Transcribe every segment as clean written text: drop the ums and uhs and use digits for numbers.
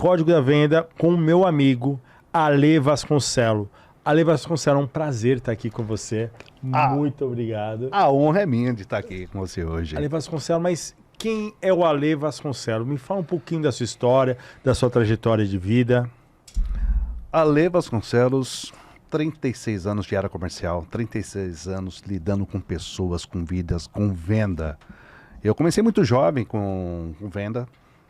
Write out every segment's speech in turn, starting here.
Código da Venda com o meu amigo Ale Vasconcelo. Ale Vasconcelo, é um prazer estar aqui com você. Muito obrigado. A honra é minha de estar aqui com você hoje. Ale Vasconcelo, mas quem é o Ale Vasconcelo? Me fala um pouquinho da sua história, da sua trajetória de vida. Ale Vasconcelos, 36 anos de área comercial, 36 anos lidando com pessoas, com vidas, com venda. Eu comecei muito jovem com venda.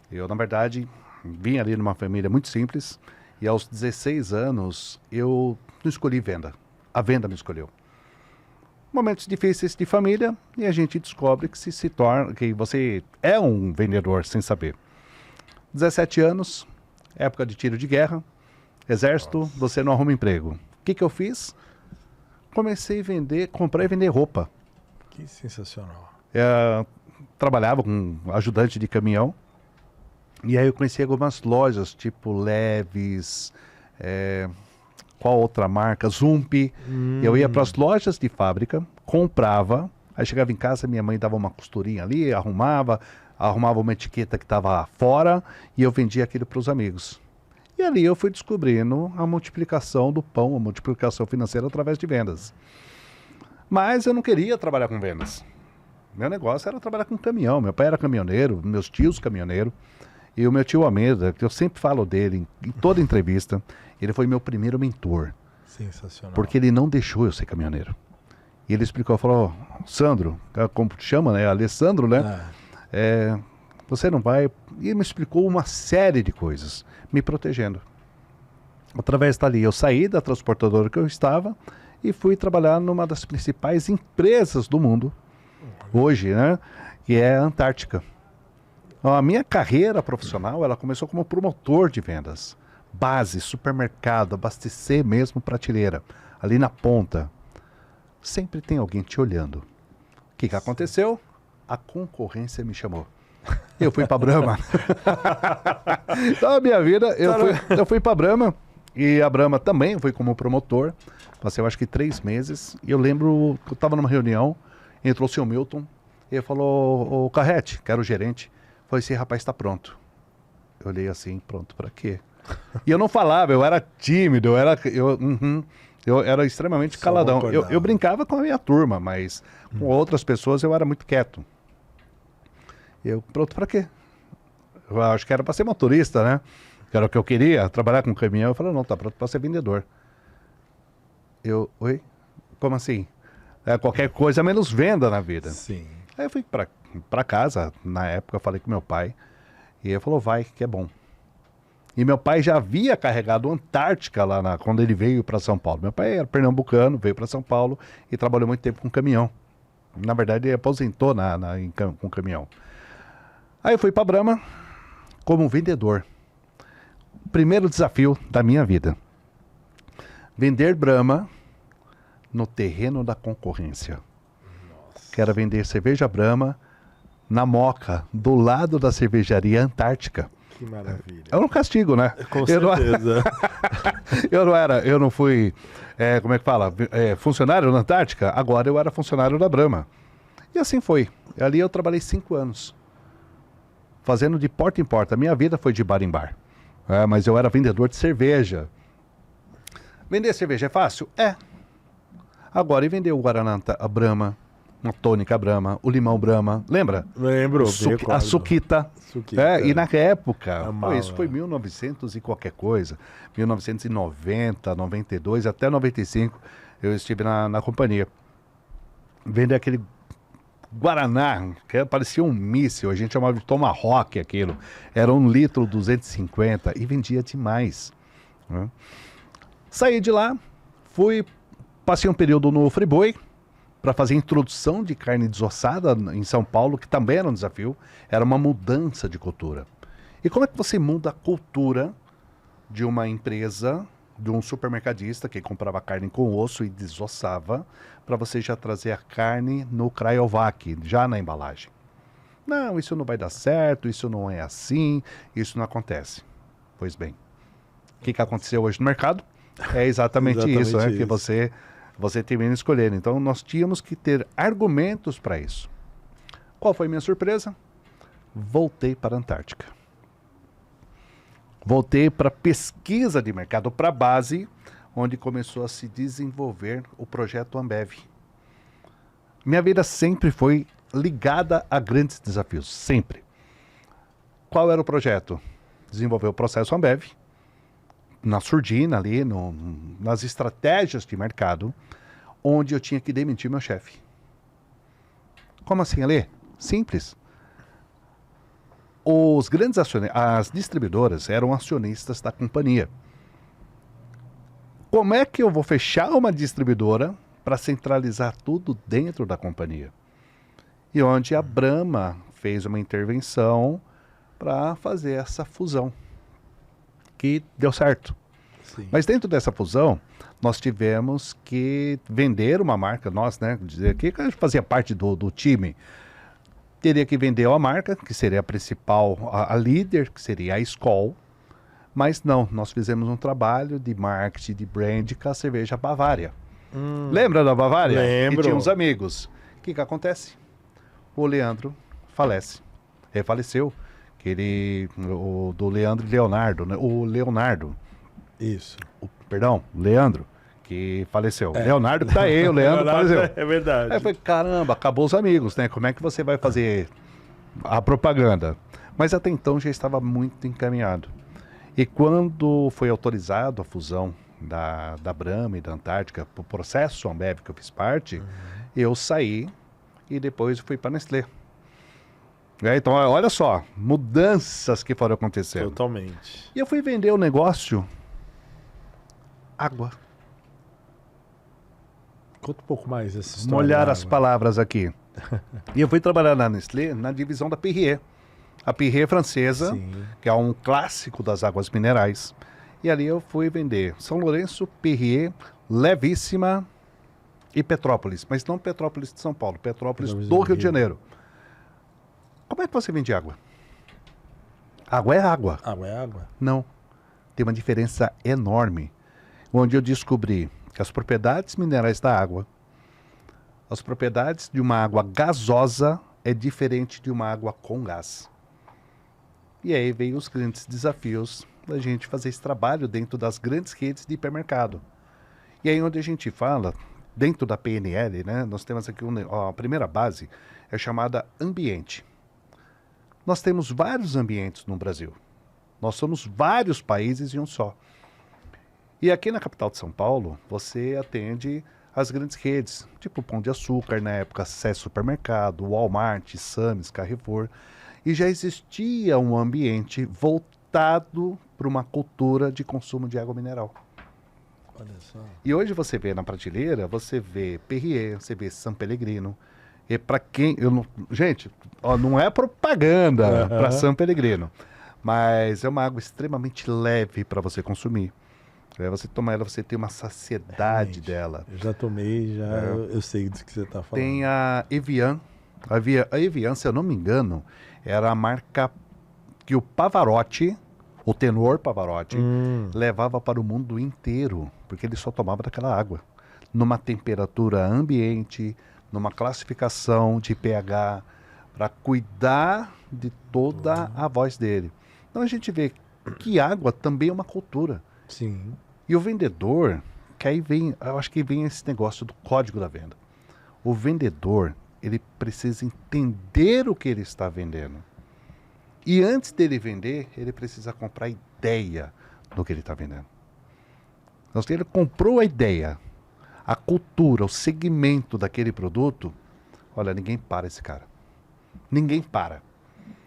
Eu, na verdade, vim ali numa família muito simples e aos 16 anos eu não escolhi venda. A venda me escolheu. Momentos difíceis de família e a gente descobre que se torna, que você é um vendedor sem saber. 17 anos, época de tiro de guerra, exército, você não arruma emprego. O que eu fiz? Comecei a vender, comprar e vender roupa. Que sensacional. Trabalhava com ajudante de caminhão. E aí eu conheci algumas lojas, tipo Leves, qual outra marca? Zump. Eu ia para as lojas de fábrica, comprava, aí chegava em casa, minha mãe dava uma costurinha ali, arrumava uma etiqueta que estava fora e eu vendia aquilo para os amigos. E ali eu fui descobrindo a multiplicação do pão, a multiplicação financeira através de vendas. Mas eu não queria trabalhar com vendas. Meu negócio era trabalhar com caminhão. Meu pai era caminhoneiro, meus tios caminhoneiros. E o meu tio Almeida, que eu sempre falo dele em toda entrevista, ele foi meu primeiro mentor. Sensacional. Porque ele não deixou eu ser caminhoneiro. E ele explicou, falou, Sandro, como chama, né? Alessandro, né? Você não vai... E ele me explicou uma série de coisas, me protegendo. Através dali, eu saí da transportadora que eu estava e fui trabalhar numa das principais empresas do mundo, hoje, né? Que é a Antártica. A minha carreira profissional, ela começou como promotor de vendas. Base, supermercado, abastecer mesmo prateleira, ali na ponta. Sempre tem alguém te olhando. O que aconteceu? A concorrência me chamou. Eu fui para Brahma. Então, a minha vida, eu fui para Brahma. E a Brahma também foi como promotor. Passei, eu acho que 3 meses. E eu lembro que eu estava numa reunião, entrou o seu Milton. E ele falou, ô Carrete, que era o gerente. Falei, esse rapaz está pronto. Eu olhei assim, pronto para quê? E eu não falava, eu era tímido, eu era extremamente caladão. Eu brincava com a minha turma, mas com outras pessoas eu era muito quieto. Eu, pronto para quê? Eu acho que era para ser motorista, né? Que era o que eu queria, trabalhar com caminhão. Eu falei, não, tá pronto para ser vendedor. Oi? Como assim? Qualquer coisa menos venda na vida. Sim. Aí eu fui para casa, na época eu falei com meu pai, e ele falou, vai, que é bom. E meu pai já havia carregado Antártica lá quando ele veio para São Paulo. Meu pai era pernambucano, veio para São Paulo e trabalhou muito tempo com caminhão. Na verdade, ele aposentou com caminhão. Aí eu fui para Brahma como vendedor. Primeiro desafio da minha vida. Vender Brahma no terreno da concorrência. Nossa. Que era vender cerveja Brahma na Moca, do lado da cervejaria Antártica. Que maravilha. É um castigo, né? Com certeza. Eu não fui, como é que fala? Funcionário na Antártica, agora eu era funcionário da Brahma. E assim foi. Ali eu trabalhei 5 anos. Fazendo de porta em porta. A minha vida foi de bar em bar. Mas eu era vendedor de cerveja. Vender cerveja é fácil? É. Agora, e vender o Guaraná, a Brahma, uma tônica Brahma, o limão Brahma, lembra? Lembro. A Suquita. E na época, isso foi 1900 e qualquer coisa, 1990, 92, até 95, eu estive na companhia. Vender aquele Guaraná, que parecia um míssil, a gente chamava de Tomahawk aquilo. Era 1 litro 250 e vendia demais. Né? Saí de lá, passei um período no Friboi para fazer introdução de carne desossada em São Paulo, que também era um desafio, era uma mudança de cultura. E como é que você muda a cultura de uma empresa, de um supermercadista que comprava carne com osso e desossava, para você já trazer a carne no cryovac, já na embalagem? Não, isso não vai dar certo, isso não é assim, isso não acontece. Pois bem, o que aconteceu hoje no mercado? É exatamente isso, né? Que você termina escolhendo. Então, nós tínhamos que ter argumentos para isso. Qual foi minha surpresa? Voltei para a Antártica. Voltei para pesquisa de mercado, para a base, onde começou a se desenvolver o projeto Ambev. Minha vida sempre foi ligada a grandes desafios, sempre. Qual era o projeto? Desenvolver o processo Ambev, na surdina ali, nas estratégias de mercado, onde eu tinha que demitir meu chefe. Como assim, Alê? Simples. Os grandes acionistas, as distribuidoras eram acionistas da companhia. Como é que eu vou fechar uma distribuidora para centralizar tudo dentro da companhia? E onde a Brahma fez uma intervenção para fazer essa fusão, que deu certo. Sim. Mas dentro dessa fusão, nós tivemos que vender uma marca, nós, né, dizer que fazia parte do time, teria que vender uma marca, que seria a principal, a líder, que seria a Skol, mas não, nós fizemos um trabalho de marketing, de brand com a cerveja Bavária. Lembra da Bavária? Lembro. E tinha uns amigos. O que acontece? O Leandro falece. Ele faleceu. Do Leandro e Leonardo, né? O Leonardo. Isso. Perdão, Leandro, que faleceu. Leonardo que tá aí, o Leandro faleceu. É verdade. Aí eu falei, caramba, acabou os amigos, né? Como é que você vai fazer a propaganda? Mas até então já estava muito encaminhado. E quando foi autorizado a fusão da Brahma e da Antártica, o processo Ambev que eu fiz parte, eu saí e depois fui para a Nestlé. Então, olha só, mudanças que foram acontecendo. Totalmente. E eu fui vender o negócio água. Conta um pouco mais essa história. Molhar da as água. palavras aqui. E eu fui trabalhar na Nestlé, na divisão da Perrier. A Perrier francesa, Sim. que é um clássico das águas minerais. E ali eu fui vender São Lourenço, Perrier, Levíssima e Petrópolis. Mas não Petrópolis de São Paulo, Petrópolis do Rio de Janeiro. Como é que você vende água? Água é água. Água é água? Não. Tem uma diferença enorme. Onde eu descobri que as propriedades minerais da água, as propriedades de uma água gasosa é diferente de uma água com gás. E aí veio os grandes desafios da gente fazer esse trabalho dentro das grandes redes de hipermercado. E aí onde a gente fala, dentro da PNL, né, nós temos aqui a primeira base, é chamada ambiente. Nós temos vários ambientes no Brasil. Nós somos vários países em um só. E aqui na capital de São Paulo, você atende as grandes redes, tipo Pão de Açúcar, na época, Acesso Supermercado, Walmart, Sam's, Carrefour. E já existia um ambiente voltado para uma cultura de consumo de água mineral. Olha só. E hoje você vê na prateleira, você vê Perrier, você vê San Pellegrino. E para quem... gente, ó, não é propaganda para San Pellegrino, mas é uma água extremamente leve para você consumir. Você toma ela, você tem uma saciedade dela. Eu já tomei, eu sei do que você está falando. Tem a Evian. A Evian, se eu não me engano, era a marca que o Pavarotti, o tenor Pavarotti, levava para o mundo inteiro, porque ele só tomava daquela água. Numa temperatura ambiente, numa classificação de pH, para cuidar de toda a voz dele. Então a gente vê que água também é uma cultura. Sim. E o vendedor, que aí vem, eu acho que vem esse negócio do código da venda. O vendedor, ele precisa entender o que ele está vendendo. E antes dele vender, ele precisa comprar ideia do que ele está vendendo. Então, se ele comprou a ideia, a cultura, o segmento daquele produto, olha, ninguém para esse cara. Ninguém para.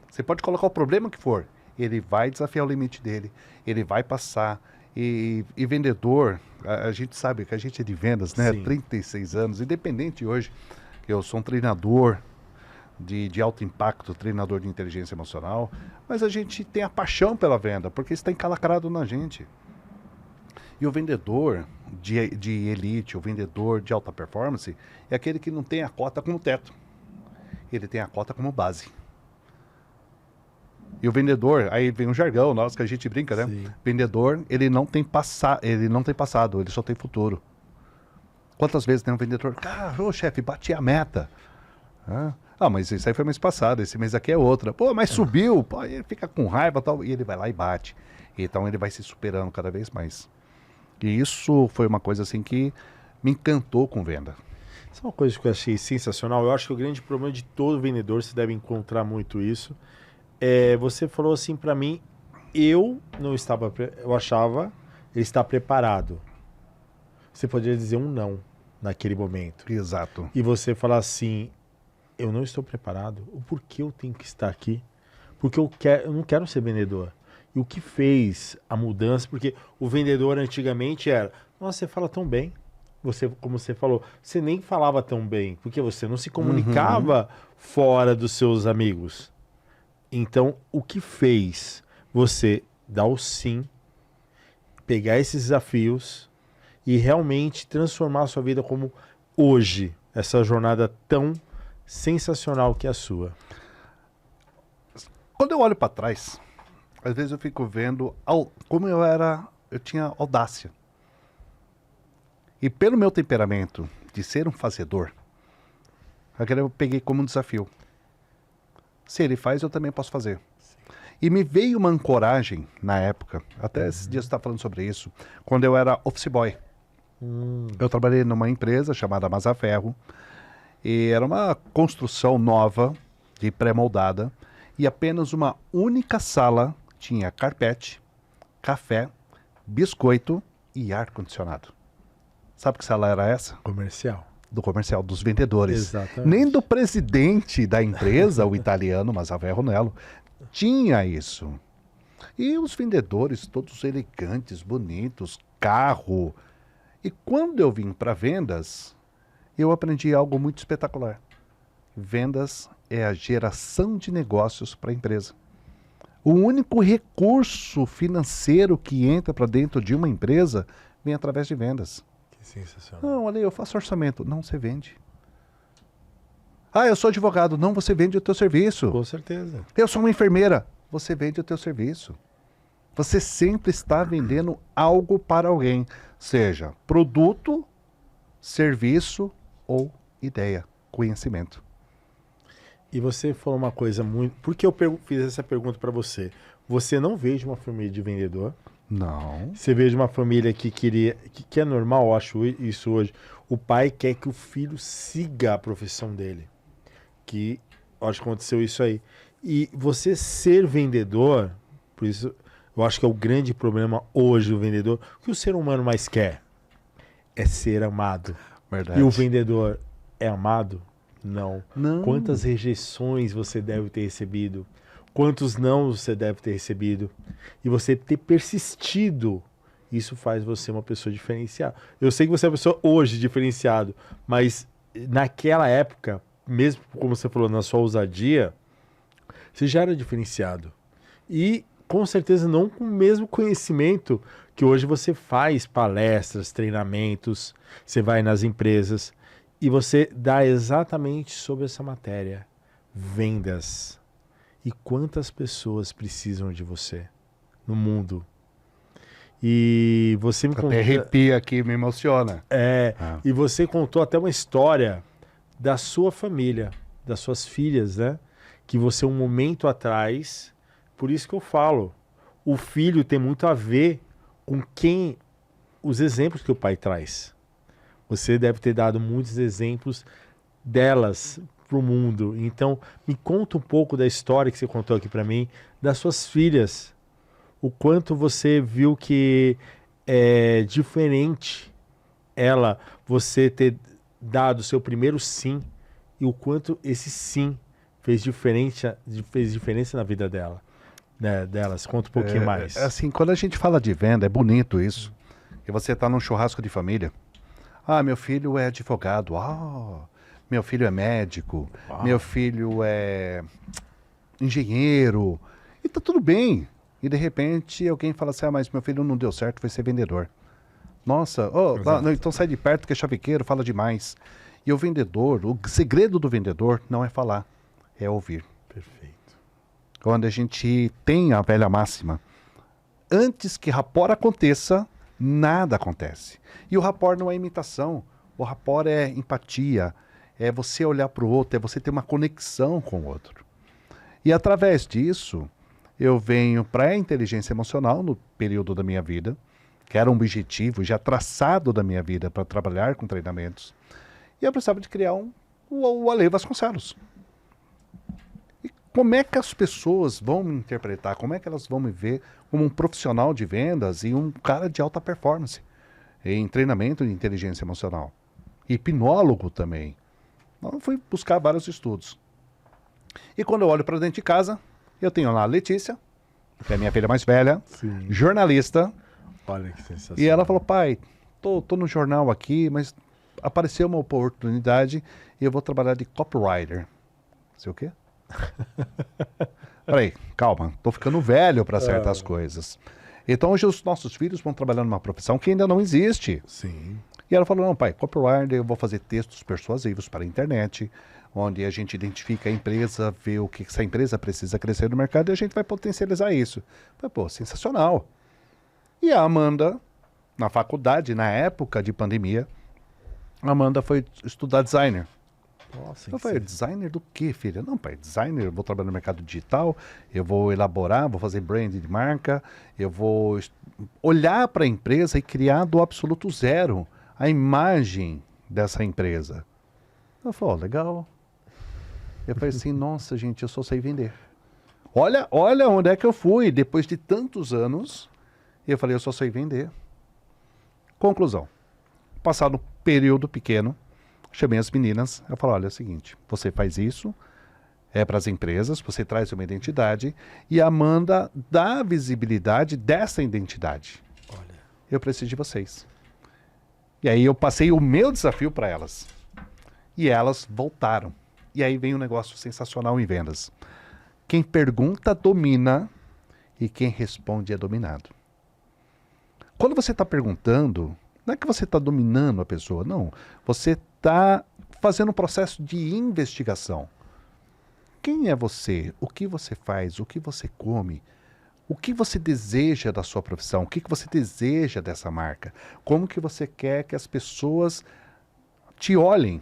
Você pode colocar o problema que for, ele vai desafiar o limite dele, ele vai passar. E vendedor, a gente sabe que a gente é de vendas, né? Sim. 36 anos, independente hoje, eu sou um treinador de alto impacto, treinador de inteligência emocional, mas a gente tem a paixão pela venda, porque isso está encalacrado na gente. E o vendedor de elite, o vendedor de alta performance, é aquele que não tem a cota como teto. Ele tem a cota como base. E o vendedor, aí vem um jargão nosso que a gente brinca, né? Sim. Vendedor, ele não tem passado, ele só tem futuro. Quantas vezes tem um vendedor, cara, ô chefe, bati a meta. Ah, mas isso aí foi mês passado, esse mês aqui é outra. Pô, mas subiu, pô, aí ele fica com raiva e tal, e ele vai lá e bate. Então ele vai se superando cada vez mais. E isso foi uma coisa assim que me encantou com venda. Isso é uma coisa que eu achei sensacional. Eu acho que o grande problema de todo vendedor, você deve encontrar muito isso, você falou assim para mim, eu achava ele está preparado. Você poderia dizer um não naquele momento. Exato. E você falar assim, eu não estou preparado. O porquê eu tenho que estar aqui? Porque eu não quero ser vendedor. E o que fez a mudança? Porque o vendedor antigamente era, nossa, você fala tão bem. Você, como você falou, você nem falava tão bem, porque você não se comunicava fora dos seus amigos. Então, o que fez você dar o sim, pegar esses desafios e realmente transformar a sua vida como hoje, essa jornada tão sensacional que é a sua? Quando eu olho para trás, às vezes eu fico vendo como eu tinha audácia. E pelo meu temperamento de ser um fazedor, aquele eu peguei como um desafio. Se ele faz, eu também posso fazer. Sim. E me veio uma ancoragem na época, até esses dias você está falando sobre isso, quando eu era office boy. Eu trabalhei numa empresa chamada Mazaferro, e era uma construção nova, de pré-moldada, e apenas uma única sala tinha carpete, café, biscoito e ar-condicionado. Sabe que sala era essa? Comercial. Do comercial, dos vendedores. Exatamente. Nem do presidente da empresa, o italiano Mazaferro Nello, tinha isso. E os vendedores, todos elegantes, bonitos, carro. E quando eu vim para vendas, eu aprendi algo muito espetacular. Vendas é a geração de negócios para a empresa. O único recurso financeiro que entra para dentro de uma empresa vem através de vendas. Que sensacional. Não, olha, eu faço orçamento. Não, você vende. Ah, eu sou advogado. Não, você vende o teu serviço. Com certeza. Eu sou uma enfermeira. Você vende o teu serviço. Você sempre está vendendo algo para alguém. Seja produto, serviço ou ideia, conhecimento. E você falou uma coisa muito... Por que eu fiz essa pergunta para você? Você não veio de uma família de vendedor. Não. Você veio de uma família que queria... Que é normal, eu acho isso hoje. O pai quer que o filho siga a profissão dele. Que eu acho que aconteceu isso aí. E você ser vendedor, por isso eu acho que é o grande problema hoje do vendedor. O que o ser humano mais quer é ser amado. Verdade. E o vendedor é amado? Não. Não. Quantas rejeições você deve ter recebido? Quantos não você deve ter recebido? E você ter persistido, isso faz você uma pessoa diferenciada. Eu sei que você é uma pessoa hoje diferenciado, mas naquela época, mesmo como você falou, na sua ousadia, você já era diferenciado. E com certeza não com o mesmo conhecimento que hoje você faz palestras, treinamentos, você vai nas empresas e você dá exatamente sobre essa matéria, vendas. E quantas pessoas precisam de você no mundo? E você me contou... Até arrepia aqui, me emociona. E você contou até uma história da sua família, das suas filhas, né? Que você um momento atrás, por isso que eu falo, o filho tem muito a ver com os exemplos que o pai traz. Você deve ter dado muitos exemplos delas para o mundo. Então, me conta um pouco da história que você contou aqui para mim, das suas filhas. O quanto você viu que é diferente você ter dado o seu primeiro sim, e o quanto esse sim fez diferença na vida delas. Conta um pouquinho mais. Assim, quando a gente fala de venda, é bonito isso. E você está num churrasco de família. Ah, meu filho é advogado. Ah, meu filho é médico. Meu filho é engenheiro. E tá tudo bem. E de repente alguém fala assim, mas meu filho não deu certo, foi ser vendedor. Nossa, então sai de perto que é chavequeiro, fala demais. E o vendedor, o segredo do vendedor não é falar, é ouvir. Perfeito. Quando a gente tem a velha máxima, antes que rapport aconteça, nada acontece. E o rapport não é imitação, o rapport é empatia, é você olhar para o outro, é você ter uma conexão com o outro. E através disso, eu venho para a inteligência emocional no período da minha vida, que era um objetivo já traçado da minha vida para trabalhar com treinamentos. E eu precisava de criar o Ale Vasconcelos. E como é que as pessoas vão me interpretar? Como é que elas vão me ver como um profissional de vendas e um cara de alta performance em treinamento de inteligência emocional? Hipnólogo também. Então, eu fui buscar vários estudos. E quando eu olho para dentro de casa, eu tenho lá a Letícia, que é a minha filha mais velha, Sim. jornalista. Olha que sensacional. E ela falou, pai, tô no jornal aqui, mas apareceu uma oportunidade e eu vou trabalhar de copywriter. Sei o quê? Peraí, calma, tô ficando velho para certas coisas. Então hoje os nossos filhos vão trabalhar numa profissão que ainda não existe. Sim. E ela falou, não, pai, copywriter, eu vou fazer textos persuasivos para a internet, onde a gente identifica a empresa, vê o que essa empresa precisa crescer no mercado e a gente vai potencializar isso. Eu falei, pô, sensacional. E a Amanda, na faculdade, na época de pandemia, a Amanda foi estudar designer. Nossa, Eu falei, designer do quê, filha? Não, pai, designer, eu vou trabalhar no mercado digital, eu vou elaborar, vou fazer brand de marca, eu vou olhar para a empresa e criar do absoluto zero a imagem dessa empresa. Eu falei, legal. Eu falei assim, nossa, gente, eu só sei vender. Olha onde é que eu fui, depois de tantos anos, eu falei, eu só sei vender. Conclusão. Passado um período pequeno, chamei as meninas, eu falei, olha, é o seguinte, você faz isso, é para as empresas, você traz uma identidade, e a Amanda dá a visibilidade dessa identidade. Olha. Eu preciso de vocês. E aí eu passei o meu desafio para elas. E elas voltaram. E aí vem um negócio sensacional em vendas. Quem pergunta domina e quem responde é dominado. Quando você está perguntando, não é que você está dominando a pessoa, não. Você está fazendo um processo de investigação. Quem é você? O que você faz? O que você come? O que você deseja da sua profissão? O que você deseja dessa marca? Como que você quer que as pessoas te olhem?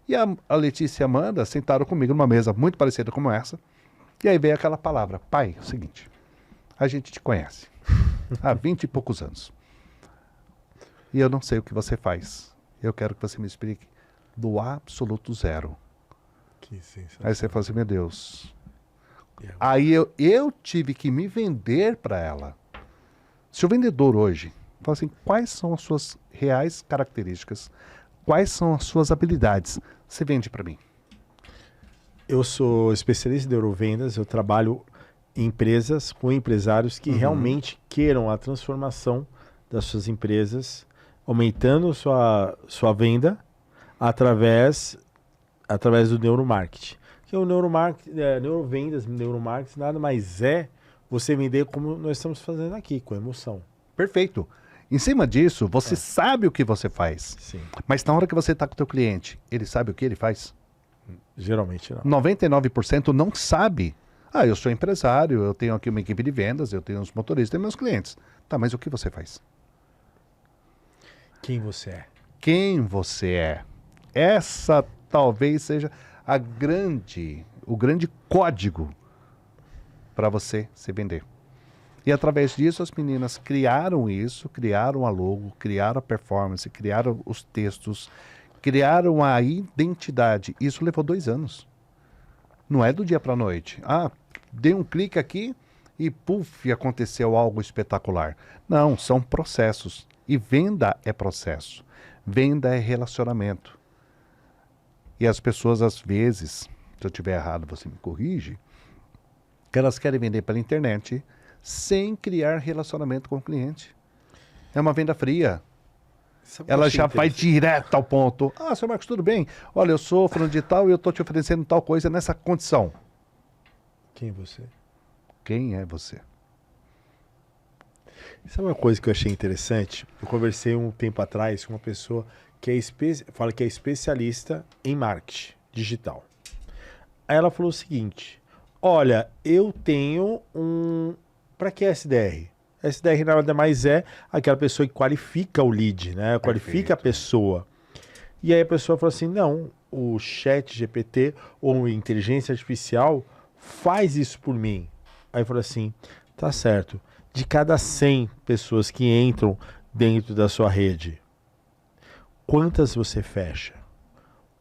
E a Letícia e a Amanda sentaram comigo numa mesa muito parecida como essa. E aí veio aquela palavra, pai, é o seguinte, a gente te conhece há 20 e poucos anos. E eu não sei o que você faz. Eu quero que você me explique do absoluto zero. Que sensacional. Aí você fala assim, meu Deus. Aí eu tive que me vender para ela. Se o vendedor hoje fala assim, quais são as suas reais características? Quais são as suas habilidades? Você vende para mim. Eu sou especialista em neurovendas, eu trabalho em empresas com empresários que realmente queiram a transformação das suas empresas, aumentando sua venda através do neuromarketing. Que o neurovendas, neuromarketing, nada mais é você vender como nós estamos fazendo aqui, com emoção. Perfeito. Em cima disso, você sabe o que você faz. Sim. Mas na hora que você está com o teu cliente, ele sabe o que ele faz? Geralmente não. 99% não sabe. Ah, eu sou empresário, eu tenho aqui uma equipe de vendas, eu tenho os motoristas, tenho meus clientes. Tá, mas o que você faz? Quem você é? Quem você é? Essa talvez seja o grande código para você se vender. E através disso as meninas criaram isso, criaram a logo, criaram a performance, criaram os textos, criaram a identidade. Isso levou 2 anos. Não é do dia para a noite. Ah, dei um clique aqui e puf, aconteceu algo espetacular. Não, são processos. E venda é processo. Venda é relacionamento. E as pessoas às vezes, se eu estiver errado você me corrige, que elas querem vender pela internet sem criar relacionamento com o cliente. É uma venda fria. Ela já vai direto ao ponto. Ah, seu Marcos, tudo bem? Olha, eu sou fulano de tal e eu estou te oferecendo tal coisa nessa condição. Quem é você? Quem é você? Isso é uma coisa que eu achei interessante. Eu conversei um tempo atrás com uma pessoa que fala que é especialista em marketing digital. Aí ela falou o seguinte, olha, eu tenho Para que SDR? SDR nada mais é aquela pessoa que qualifica o lead, né? Qualifica a pessoa. E aí a pessoa falou assim, não, o chat GPT ou inteligência artificial faz isso por mim. Aí eu falei assim, tá certo. De cada 100 pessoas que entram dentro da sua rede, quantas você fecha?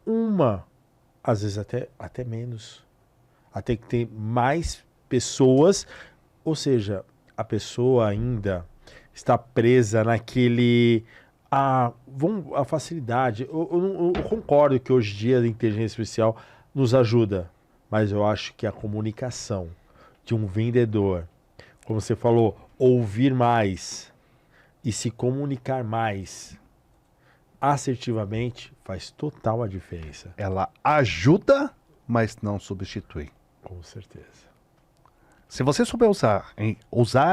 Uma, às vezes até menos. Até que ter mais pessoas, ou seja, a pessoa ainda está presa naquele... A facilidade. Eu concordo que hoje em dia a inteligência artificial nos ajuda, mas eu acho que a comunicação de um vendedor, como você falou, ouvir mais e se comunicar mais assertivamente faz total a diferença. Ela ajuda, mas não substitui. Com certeza. Se você souber usar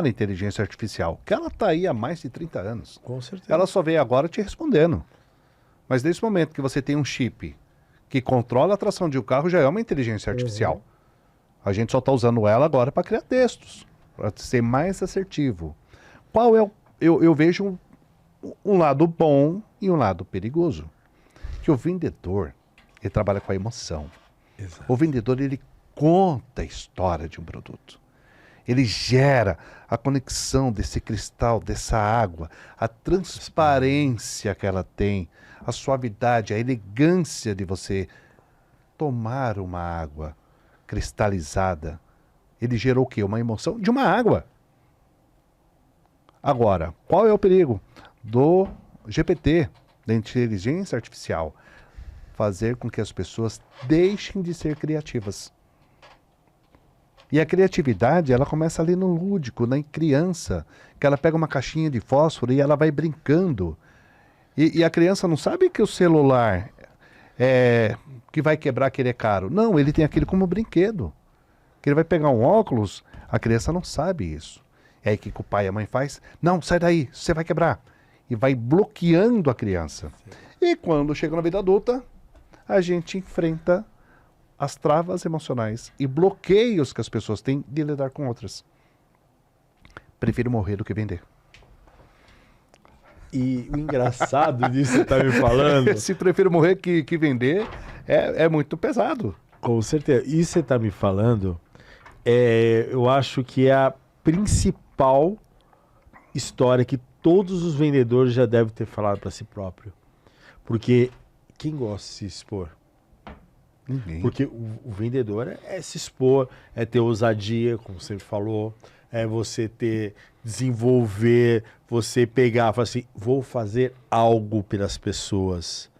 a inteligência artificial, que ela está aí há mais de 30 anos, Com certeza. ela só veio agora te respondendo. Mas nesse momento que você tem um chip que controla a tração de um carro, já é uma inteligência artificial. A gente só está usando ela agora para criar textos, para ser mais assertivo. Qual é eu vejo um lado bom e um lado perigoso. Que o vendedor, ele trabalha com a emoção. Exato. O vendedor, ele conta a história de um produto. Ele gera a conexão desse cristal, dessa água, a transparência que ela tem, a suavidade, a elegância de você tomar uma água cristalizada. Ele gerou o quê? Uma emoção de uma água. Agora, qual é o perigo do GPT, da inteligência artificial? Fazer com que as pessoas deixem de ser criativas. E a criatividade, ela começa ali no lúdico, na criança, que ela pega uma caixinha de fósforo e ela vai brincando. E a criança não sabe que o celular que vai quebrar, que ele é caro. Não, ele tem aquele como brinquedo. Que ele vai pegar um óculos, a criança não sabe isso. É aí que o pai e a mãe faz, não, sai daí, você vai quebrar. E vai bloqueando a criança. Sim. E quando chega na vida adulta, a gente enfrenta as travas emocionais e bloqueios que as pessoas têm de lidar com outras. Prefiro morrer do que vender. E o engraçado disso que você tá me falando... Se prefiro morrer que vender, é muito pesado. Com certeza. Isso que você tá me falando, eu acho que é a principal história que todos os vendedores já devem ter falado para si próprio. Porque quem gosta de se expor? Ninguém. Porque o vendedor é se expor, é ter ousadia, como você falou, é você desenvolver, você pegar, falar assim, vou fazer algo pelas pessoas,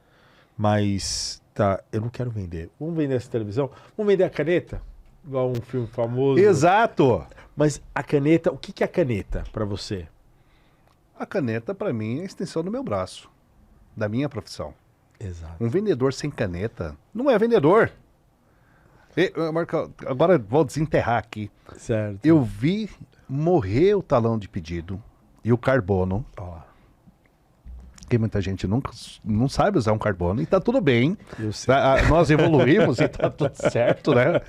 mas tá, eu não quero vender. Vamos vender essa televisão? Vamos vender a caneta? Igual um filme famoso. Exato! Mas a caneta, o que é a caneta para você? A caneta, para mim, é a extensão do meu braço, da minha profissão. Exato. Um vendedor sem caneta não é vendedor. Marco, agora vou desenterrar aqui. Certo. Eu vi morrer o talão de pedido e o carbono. Ó. Que muita gente não sabe usar um carbono e tá tudo bem. Eu sei. Nós evoluímos e tá tudo certo, né?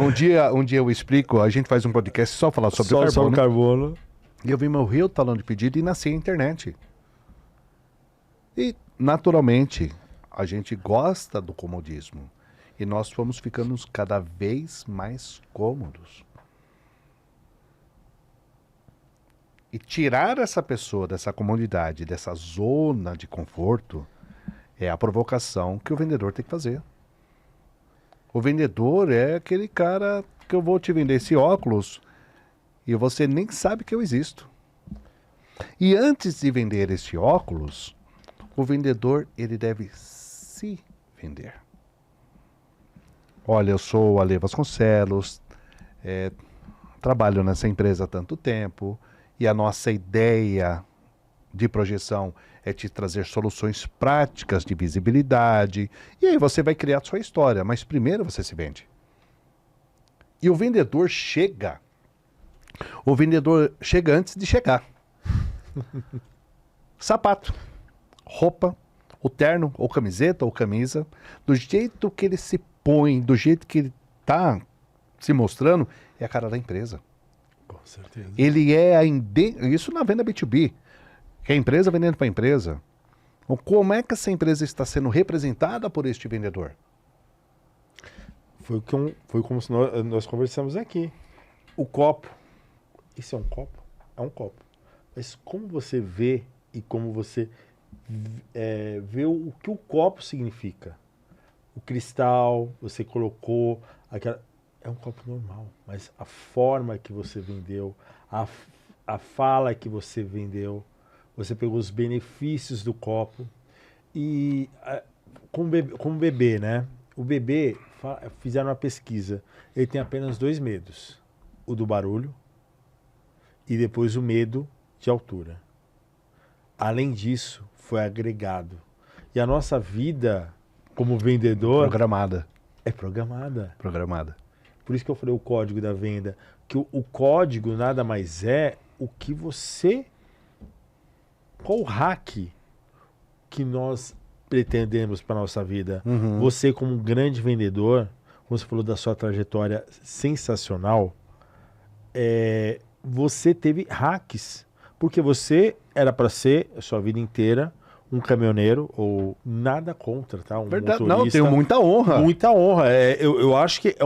Um dia eu explico, a gente faz um podcast só falar sobre o carbono. Só o carbono. E eu vi morrer o talão de pedido e nasci a internet. E, naturalmente, a gente gosta do comodismo. E nós fomos ficando cada vez mais cômodos. E tirar essa pessoa dessa comodidade, dessa zona de conforto, é a provocação que o vendedor tem que fazer. O vendedor é aquele cara que eu vou te vender esse óculos e você nem sabe que eu existo. E antes de vender esse óculos, o vendedor, ele deve se vender. Olha, eu sou o Ale Vasconcelos, trabalho nessa empresa há tanto tempo, e a nossa ideia de projeção é te trazer soluções práticas de visibilidade, e aí você vai criar a sua história, mas primeiro você se vende. E o vendedor chega antes de chegar. Sapato, roupa, o terno, ou camiseta, ou camisa, do jeito que ele se põe, do jeito que ele está se mostrando, é a cara da empresa. Com certeza. Ele isso na venda B2B, que é a empresa vendendo para a empresa. Como é que essa empresa está sendo representada por este vendedor? Foi como nós conversamos aqui. O copo, isso é um copo? É um copo. Mas como você vê e como você vê o que o copo significa? O cristal, você colocou aquela... É um copo normal, mas a forma que você vendeu, a fala que você vendeu, você pegou os benefícios do copo e como bebê, né? O bebê, fizeram uma pesquisa, ele tem apenas 2 medos. O do barulho e depois o medo de altura. Além disso, foi agregado. E a nossa vida como vendedor Programada. é programada. Programada. Por isso que eu falei o código da venda. Que o código nada mais é o que você... Qual o hack que nós pretendemos para a nossa vida? Uhum. Você como um grande vendedor, como você falou da sua trajetória sensacional, você teve hacks. Porque você era para ser, a sua vida inteira, um caminhoneiro, ou nada contra, tá? Um Verdade. motorista. Não, tenho muita honra. Muita honra. Eu acho que é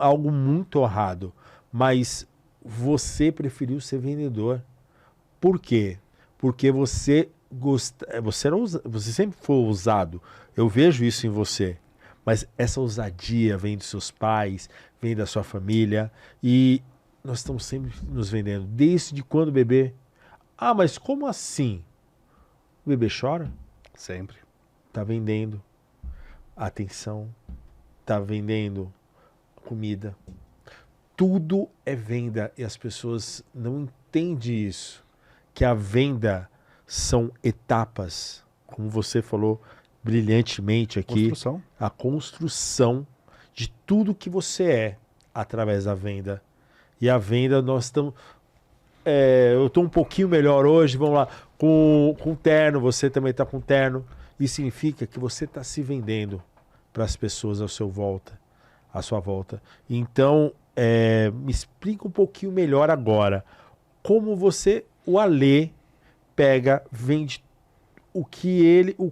algo muito honrado. Mas você preferiu ser vendedor. Por quê? Porque você você sempre foi ousado. Eu vejo isso em você. Mas essa ousadia vem dos seus pais, vem da sua família. E nós estamos sempre nos vendendo. Desde quando bebê? Ah, mas como assim? O bebê chora? Sempre. Tá vendendo atenção, tá vendendo comida. Tudo é venda e as pessoas não entendem isso. Que a venda são etapas, como você falou brilhantemente aqui, Construção. a construção de tudo que você é através da venda. E a venda nós estamos... eu estou um pouquinho melhor hoje, vamos lá, com terno, você também está com terno. Isso significa que você está se vendendo para as pessoas à sua volta. Então, me explica um pouquinho melhor agora, como o Alê vende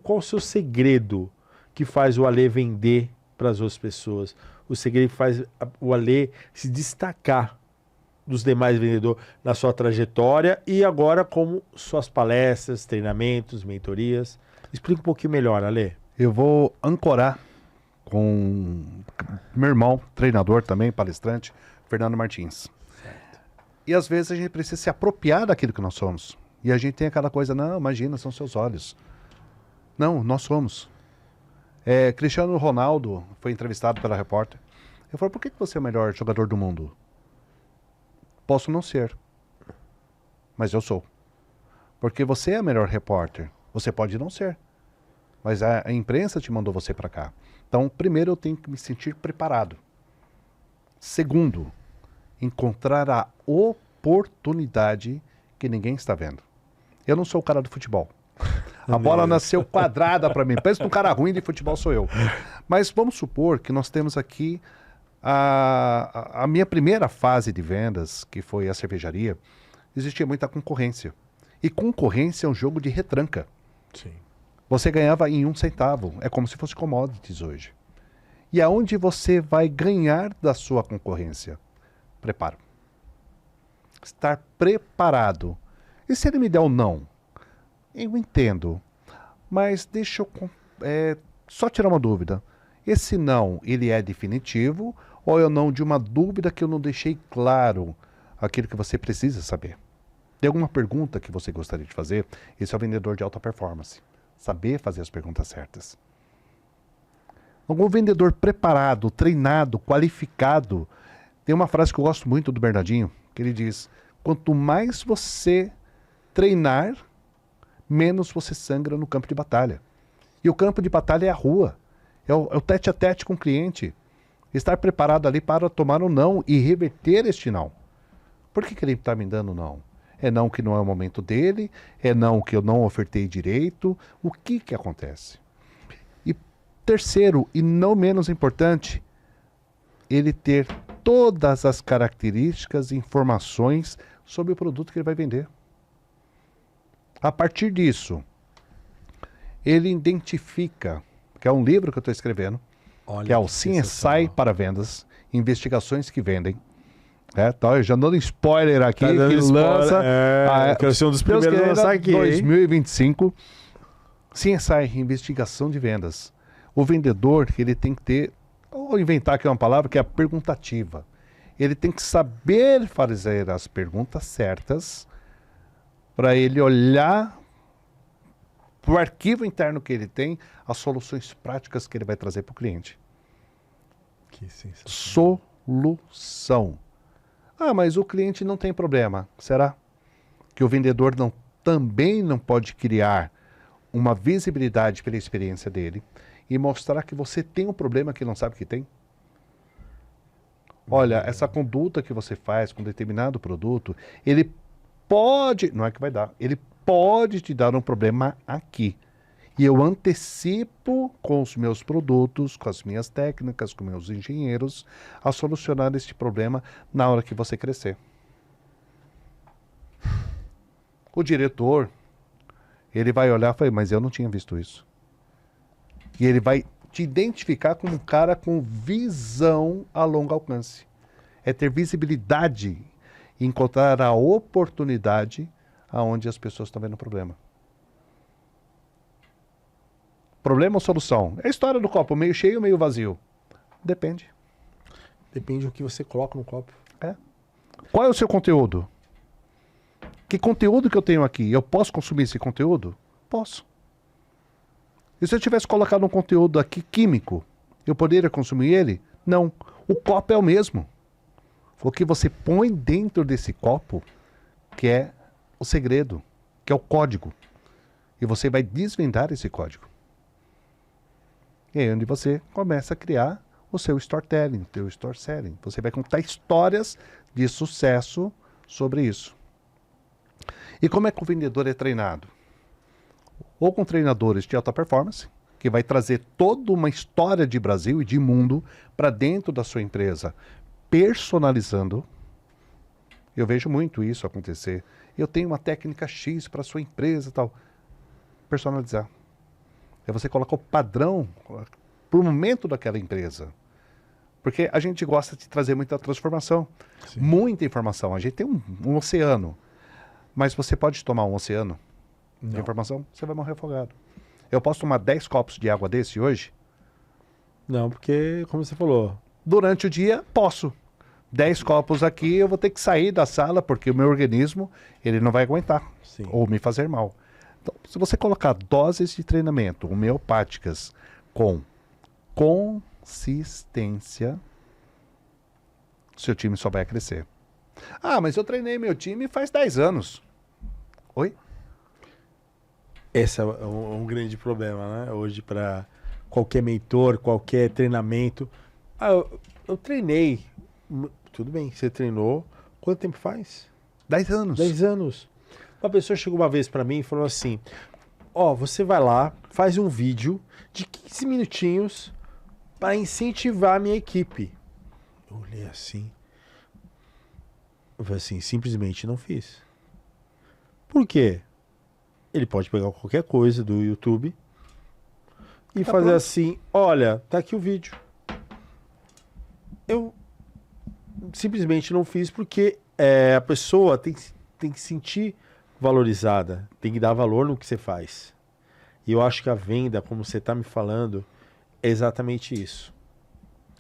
qual o seu segredo que faz o Alê vender para as outras pessoas? O segredo que faz o Alê se destacar dos demais vendedores na sua trajetória e agora como suas palestras, treinamentos, mentorias. Explica um pouquinho melhor, Alê. Eu vou ancorar com meu irmão, treinador também, palestrante, Fernando Martins. Certo. E às vezes a gente precisa se apropriar daquilo que nós somos. E a gente tem aquela coisa, não, imagina, são seus olhos. Não, nós somos. Cristiano Ronaldo foi entrevistado pela repórter. Eu falei, por que você é o melhor jogador do mundo? Posso não ser, mas eu sou. Porque você é a melhor repórter. Você pode não ser, mas a imprensa te mandou você para cá. Então, primeiro eu tenho que me sentir preparado. Segundo, encontrar a oportunidade que ninguém está vendo. Eu não sou o cara do futebol. A bola nasceu quadrada para mim. Pensa num cara ruim de futebol, sou eu. Mas vamos supor que nós temos aqui a minha primeira fase de vendas, que foi a cervejaria, existia muita concorrência. E concorrência é um jogo de retranca. Sim. Você ganhava em 1 centavo. É como se fosse commodities hoje. E aonde você vai ganhar da sua concorrência? Preparo. Estar preparado. E se ele me der um não? Eu entendo. Mas deixa eu só tirar uma dúvida. Esse não, ele é definitivo ou é o não de uma dúvida que eu não deixei claro aquilo que você precisa saber? Tem alguma pergunta que você gostaria de fazer? Esse é o vendedor de alta performance. Saber fazer as perguntas certas. Algum vendedor preparado, treinado, qualificado. Tem uma frase que eu gosto muito do Bernardinho, que ele diz, quanto mais você treinar, menos você sangra no campo de batalha. E o campo de batalha é a rua. É o tete a tete com o cliente. Estar preparado ali para tomar um não e reverter este não. Por que ele está me dando não? É não que não é o momento dele, é não que eu não ofertei direito. O que acontece? E terceiro, e não menos importante, ele ter todas as características e informações sobre o produto que ele vai vender. A partir disso, ele identifica, que é um livro que eu estou escrevendo, que é o CSI para vendas, investigações que vendem. Tá, eu já dando spoiler aqui, Tá dando que spoiler, lança... quero ser um dos Deus primeiros a queira, lançar aqui, hein? 2025, CSI, investigação de vendas. O vendedor, ele tem que ter, vou inventar aqui uma palavra que é a perguntativa. Ele tem que saber fazer as perguntas certas para ele olhar para o arquivo interno que ele tem, as soluções práticas que ele vai trazer para o cliente. Que sensacional. Solução. Ah, mas o cliente não tem problema. Será que o vendedor também não pode criar uma visibilidade pela experiência dele e mostrar que você tem um problema que ele não sabe que tem? Olha, essa conduta que você faz com determinado produto, ele pode, não é que vai dar, ele pode te dar um problema aqui. E eu antecipo com os meus produtos, com as minhas técnicas, com meus engenheiros, a solucionar este problema na hora que você crescer. O diretor, ele vai olhar e falar, mas eu não tinha visto isso. E ele vai te identificar como um cara com visão a longo alcance. É ter visibilidade e encontrar a oportunidade aonde as pessoas estão vendo o problema. Problema ou solução? É a história do copo, meio cheio ou meio vazio? Depende. Depende do que você coloca no copo. Qual é o seu conteúdo? Que conteúdo que eu tenho aqui? Eu posso consumir esse conteúdo? Posso. E se eu tivesse colocado um conteúdo aqui químico, eu poderia consumir ele? Não. O copo é o mesmo. O que você põe dentro desse copo, que é o segredo, que é o código. E você vai desvendar esse código. E aí onde você começa a criar o seu storytelling, o teu store selling. Você vai contar histórias de sucesso sobre isso. E como é que o vendedor é treinado? Ou com treinadores de alta performance, que vai trazer toda uma história de Brasil e de mundo para dentro da sua empresa, personalizando. Eu vejo muito isso acontecer. Eu tenho uma técnica X para a sua empresa e tal. Personalizar. É você colocar o padrão para o momento daquela empresa. Porque a gente gosta de trazer muita transformação. Sim. Muita informação. A gente tem um oceano. Mas você pode tomar um oceano de informação, você vai morrer afogado. Eu posso tomar 10 copos de água desse hoje? Não, porque, como você falou... Durante o dia, posso. 10 copos aqui, eu vou ter que sair da sala, porque o meu organismo, ele não vai aguentar. Sim. Ou me fazer mal. Então, se você colocar doses de treinamento homeopáticas com consistência, seu time só vai crescer. Ah, mas eu treinei meu time faz 10 anos. Oi? Esse é um grande problema, né? Hoje, para qualquer mentor, qualquer treinamento. Ah, eu treinei. Tudo bem, você treinou. Quanto tempo faz? 10 anos. 10 anos. Uma pessoa chegou uma vez para mim e falou assim, você vai lá, faz um vídeo de 15 minutinhos para incentivar a minha equipe. Eu olhei assim. Eu falei assim, simplesmente não fiz. Por quê? Ele pode pegar qualquer coisa do YouTube e fazer pronto. Assim, olha, tá aqui o vídeo. Eu simplesmente não fiz porque a pessoa tem que sentir valorizada, tem que dar valor no que você faz. E eu acho que a venda, como você está me falando, é exatamente isso.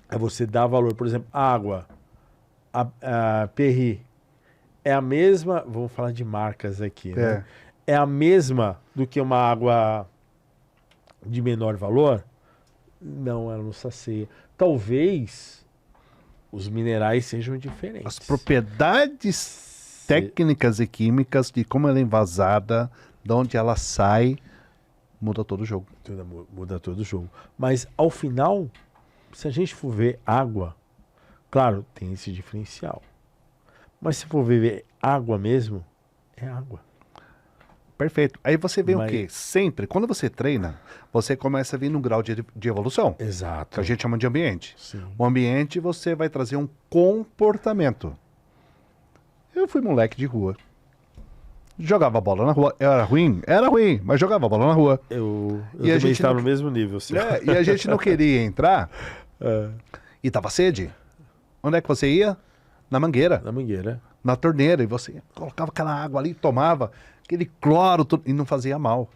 É você dar valor. Por exemplo, a água, a Perrier, é a mesma, vamos falar de marcas aqui, né? É a mesma do que uma água de menor valor? Não, ela não sacia. Talvez os minerais sejam diferentes. As propriedades técnicas e químicas de como ela é envasada, de onde ela sai, muda todo o jogo. Muda todo o jogo. Mas ao final, se a gente for ver água, claro, tem esse diferencial. Mas se for ver água mesmo, é água. Perfeito. Aí você vê o quê? Sempre, quando você treina, você começa a vir num grau de evolução. Exato. Que a gente chama de ambiente. Sim. O ambiente, você vai trazer um comportamento. Eu fui moleque de rua. Jogava bola na rua. Era ruim? Era ruim, mas jogava bola na rua. Eu também estava no mesmo nível. E a gente não queria entrar e tava sede. Onde é que você ia? na mangueira, Na mangueira. na torneira, e você colocava aquela água ali, tomava aquele cloro e não fazia mal.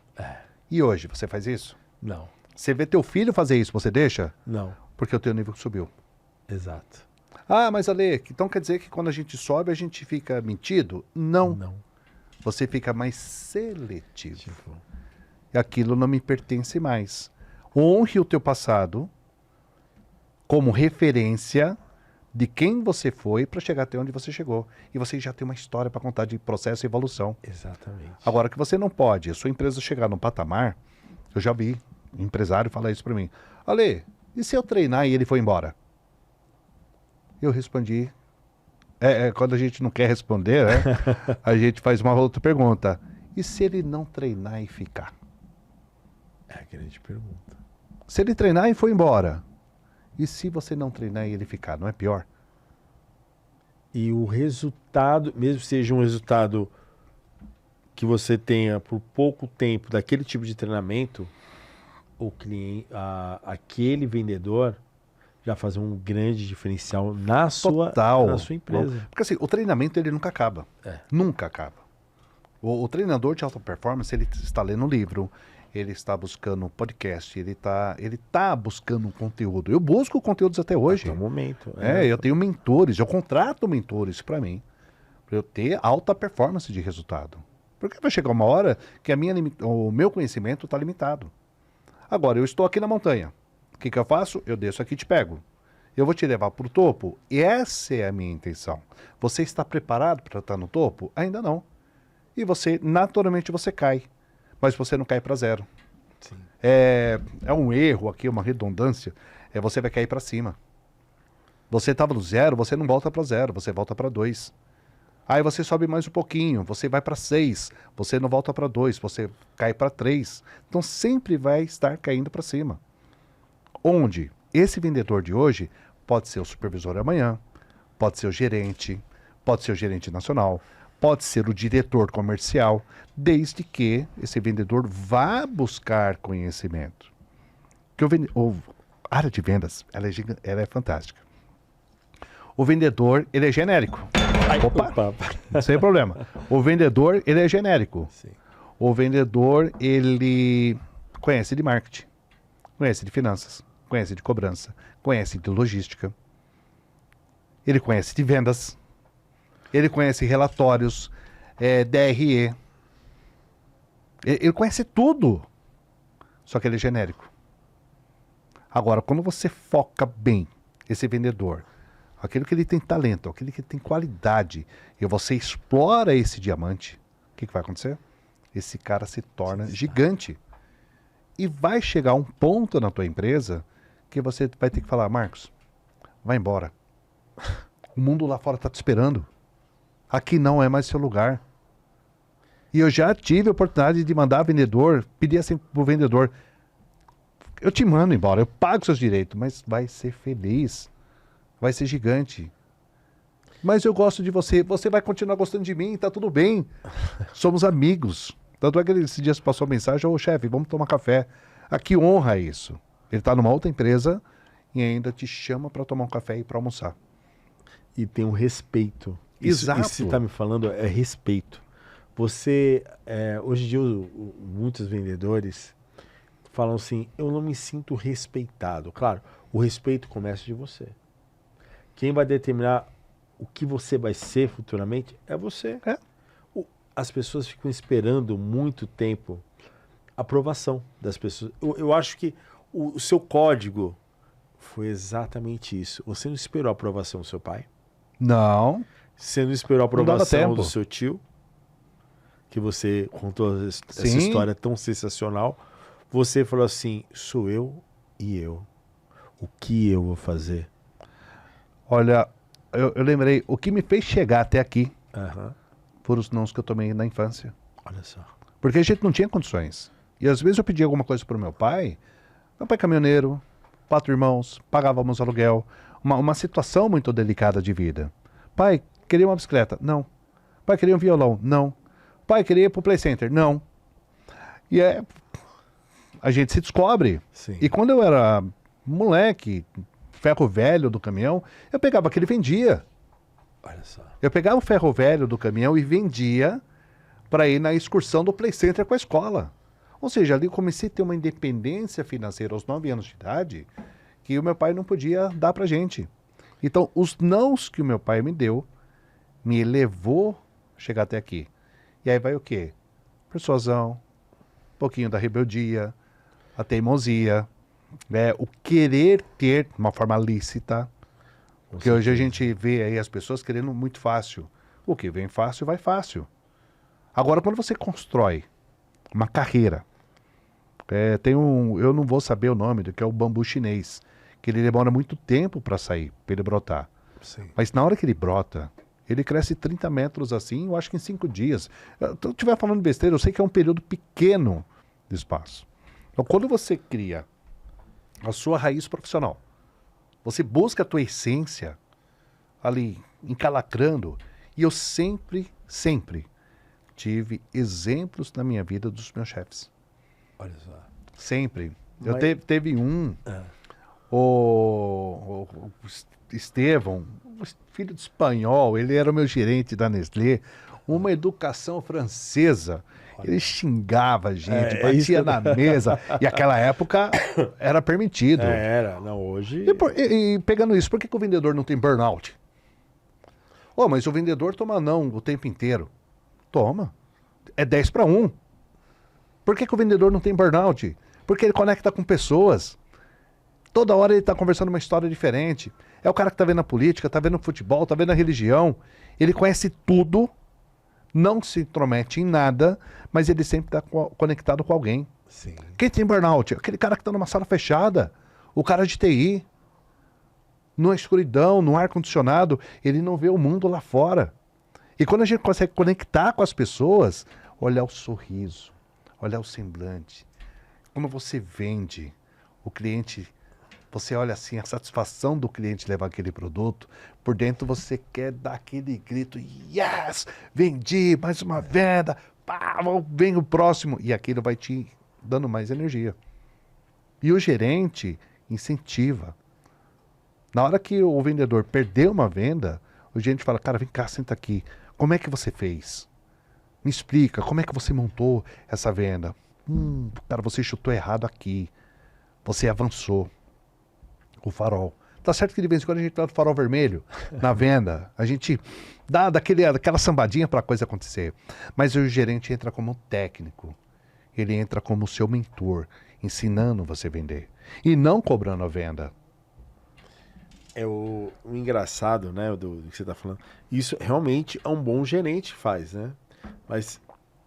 E hoje, você faz isso? Não. Você vê teu filho fazer isso, você deixa? Não. Porque o teu nível subiu. Exato. Ah, mas Ale, então quer dizer que quando a gente sobe, a gente fica mentido? Não. Não. Você fica mais seletivo. Tipo, E aquilo não me pertence mais. Honre o teu passado como referência de quem você foi para chegar até onde você chegou. E você já tem uma história para contar de processo e evolução. exatamente. Agora, que você não pode, a sua empresa chegar num patamar, eu já vi empresário falar isso para mim. Ale, e se eu treinar e ele for embora? Eu respondi. Quando a gente não quer responder, né, a gente faz uma outra pergunta. E se ele não treinar e ficar? É a grande pergunta. Se ele treinar e for embora? E se você não treinar e ele ficar? Não é pior? E o resultado, mesmo que seja um resultado que você tenha por pouco tempo daquele tipo de treinamento, o cliente, aquele vendedor já faz um grande diferencial na sua empresa. Porque assim, o treinamento ele nunca acaba. Nunca acaba. O treinador de alta performance, ele está lendo um livro, ele está buscando um podcast, ele tá buscando um conteúdo. Eu busco conteúdos até hoje. Até o momento. Eu tenho mentores, eu contrato mentores para mim, para eu ter alta performance de resultado. Porque vai chegar uma hora que o meu conhecimento está limitado. Agora, eu estou aqui na montanha. O que eu faço? Eu desço aqui e te pego. Eu vou te levar para o topo. E essa é a minha intenção. Você está preparado para estar no topo? Ainda não. E você, naturalmente, você cai. Mas você não cai para zero. Sim. É um erro aqui, uma redundância. Você vai cair para cima. Você estava no zero, você não volta para zero, você volta para 2. Aí você sobe mais um pouquinho, você vai para 6, você não volta para 2, você cai para 3. Então sempre vai estar caindo para cima. Onde esse vendedor de hoje pode ser o supervisor amanhã, pode ser o gerente nacional, pode ser o diretor comercial, desde que esse vendedor vá buscar conhecimento. A área de vendas, ela é fantástica. O vendedor, ele é genérico. Opa, sem problema. O vendedor, ele é genérico. Sim. O vendedor, ele conhece de marketing, conhece de finanças, conhece de cobrança, conhece de logística. Ele conhece de vendas. Ele conhece relatórios, DRE. Ele conhece tudo. Só que ele é genérico. Agora, quando você foca bem esse vendedor, aquele que ele tem talento, aquele que tem qualidade, e você explora esse diamante, o que vai acontecer? Esse cara se torna gigante. E vai chegar um ponto na tua empresa que você vai ter que falar, Marcos, vai embora. O mundo lá fora está te esperando. Aqui não é mais seu lugar. E eu já tive a oportunidade de mandar vendedor, pedir assim pro vendedor, eu te mando embora, eu pago seus direitos, mas vai ser feliz. Vai ser gigante. Mas eu gosto de você. Você vai continuar gostando de mim, tá tudo bem. Somos amigos. Tanto é que ele, esses dias passou a mensagem, ô chefe, vamos tomar café. Aqui honra isso. Ele tá numa outra empresa e ainda te chama para tomar um café e para almoçar. E tem um respeito. Exato. Isso que você está me falando é respeito. Você, hoje em dia, muitos vendedores falam assim, eu não me sinto respeitado. Claro, o respeito começa de você. Quem vai determinar o que você vai ser futuramente é você. As pessoas ficam esperando muito tempo a aprovação das pessoas. Eu acho que o seu código foi exatamente isso. Você não esperou a aprovação do seu pai? Não. Você não esperou a aprovação do seu tio? Que você contou essa história tão sensacional. Você falou assim, sou eu e eu. O que eu vou fazer? Olha, eu lembrei, o que me fez chegar até aqui foram os nãos que eu tomei na infância. Olha só. Porque a gente não tinha condições. E às vezes eu pedia alguma coisa pro meu pai caminhoneiro, 4 irmãos, pagávamos aluguel, uma situação muito delicada de vida. Pai, queria uma bicicleta? Não. Pai, queria um violão? Não. Pai, queria ir pro Play Center? Não. E a gente se descobre. Sim. E quando eu era moleque, ferro velho do caminhão, eu pegava aquele e vendia. Olha só. Eu pegava o ferro velho do caminhão e vendia para ir na excursão do Play Center com a escola. Ou seja, ali eu comecei a ter uma independência financeira aos 9 anos de idade que o meu pai não podia dar pra gente. Então, os nãos que o meu pai me deu me levou a chegar até aqui. E aí vai o quê? Persuasão, um pouquinho da rebeldia, a teimosia, o querer ter de uma forma lícita. Porque hoje a gente vê aí as pessoas querendo muito fácil. O que vem fácil, vai fácil. Agora, quando você constrói uma carreira, eu não vou saber o nome do que é o bambu chinês, que ele demora muito tempo para sair, para ele brotar. Sim. Mas na hora que ele brota, ele cresce 30 metros assim, eu acho que em 5 dias. Se eu estiver falando besteira, eu sei que é um período pequeno de espaço. Então, quando você cria a sua raiz profissional, você busca a tua essência ali, encalacrando, e eu sempre tive exemplos na minha vida dos meus chefes. Olha só. Sempre. Teve o Estevão, filho de espanhol, ele era o meu gerente da Nestlé, uma educação francesa. Ele xingava a gente, batia na mesa. E naquela época era permitido. Era, não, hoje... E pegando isso, por que o vendedor não tem burnout? Mas o vendedor toma não o tempo inteiro. Toma. É 10 para 1. Por que o vendedor não tem burnout? Porque ele conecta com pessoas. Toda hora ele está conversando uma história diferente. É o cara que está vendo a política, está vendo o futebol, está vendo a religião. Ele conhece tudo, não se intromete em nada, mas ele sempre está conectado com alguém. Sim. Quem tem burnout? Aquele cara que está numa sala fechada. O cara de TI. Na escuridão, no ar-condicionado, ele não vê o mundo lá fora. E quando a gente consegue conectar com as pessoas, olhar o sorriso, olhar o semblante. Quando você vende, o cliente, você olha assim, a satisfação do cliente levar aquele produto, por dentro você quer dar aquele grito, yes, vendi, mais uma venda, pá, vem o próximo, e aquilo vai te dando mais energia. E o gerente incentiva. Na hora que o vendedor perdeu uma venda, o gerente fala, cara, vem cá, senta aqui, como é que você fez? Me explica, como é que você montou essa venda? Cara, você chutou errado aqui. Você avançou. O farol. Tá certo que de vez em quando a gente dá o farol vermelho na venda. A gente dá aquela sambadinha para a coisa acontecer. Mas o gerente entra como técnico. Ele entra como seu mentor, ensinando você a vender. E não cobrando a venda. É o engraçado, né, do que você tá falando. Isso realmente é um bom gerente que faz, né? Mas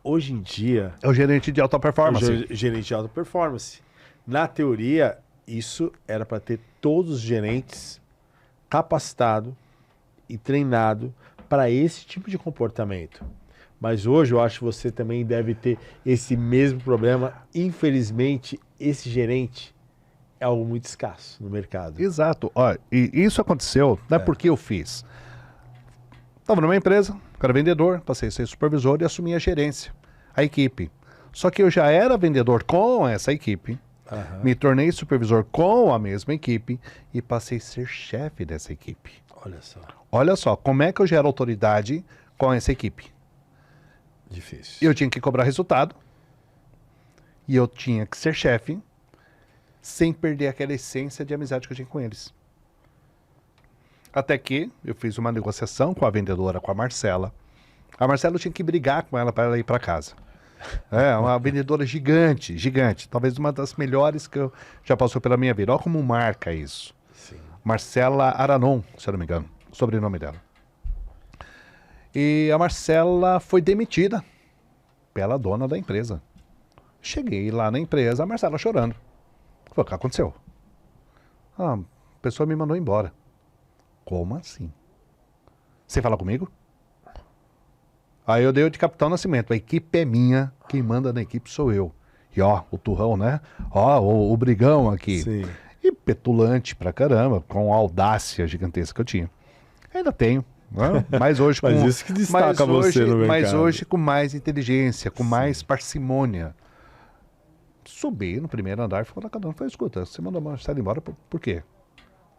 hoje em dia... É o gerente de alta performance. O gerente de alta performance. Na teoria, isso era para ter todos os gerentes capacitados e treinados para esse tipo de comportamento. Mas hoje eu acho que você também deve ter esse mesmo problema. Infelizmente, esse gerente é algo muito escasso no mercado. Exato. E isso aconteceu, não é porque eu fiz. Estava numa empresa, era vendedor, passei a ser supervisor e assumi a gerência, a equipe. Só que eu já era vendedor com essa equipe, me tornei supervisor com a mesma equipe e passei a ser chefe dessa equipe. Olha só. Olha só, como é que eu gero autoridade com essa equipe? Difícil. Eu tinha que cobrar resultado e eu tinha que ser chefe sem perder aquela essência de amizade que eu tinha com eles. Até que eu fiz uma negociação com a vendedora, com a Marcela. A Marcela eu tinha que brigar com ela para ela ir para casa. É, uma vendedora gigante, gigante. Talvez uma das melhores que eu já passou pela minha vida. Olha como marca isso. Sim. Marcela Aranon, se eu não me engano, o sobrenome dela. E a Marcela foi demitida pela dona da empresa. Cheguei lá na empresa, a Marcela chorando. O que aconteceu? A pessoa me mandou embora. Como assim? Você fala comigo? Aí eu dei o de Capitão Nascimento. A equipe é minha, quem manda na equipe sou eu. E o turrão, né? O brigão aqui. Sim. E petulante pra caramba, com a audácia gigantesca que eu tinha. Ainda tenho. Né? Mas hoje com... Mas isso que destaca você no mercado. Mas hoje com mais inteligência, com mais parcimônia. Subi no primeiro andar e ficou na cadena. Falei, escuta, você mandou a Marcela embora por quê?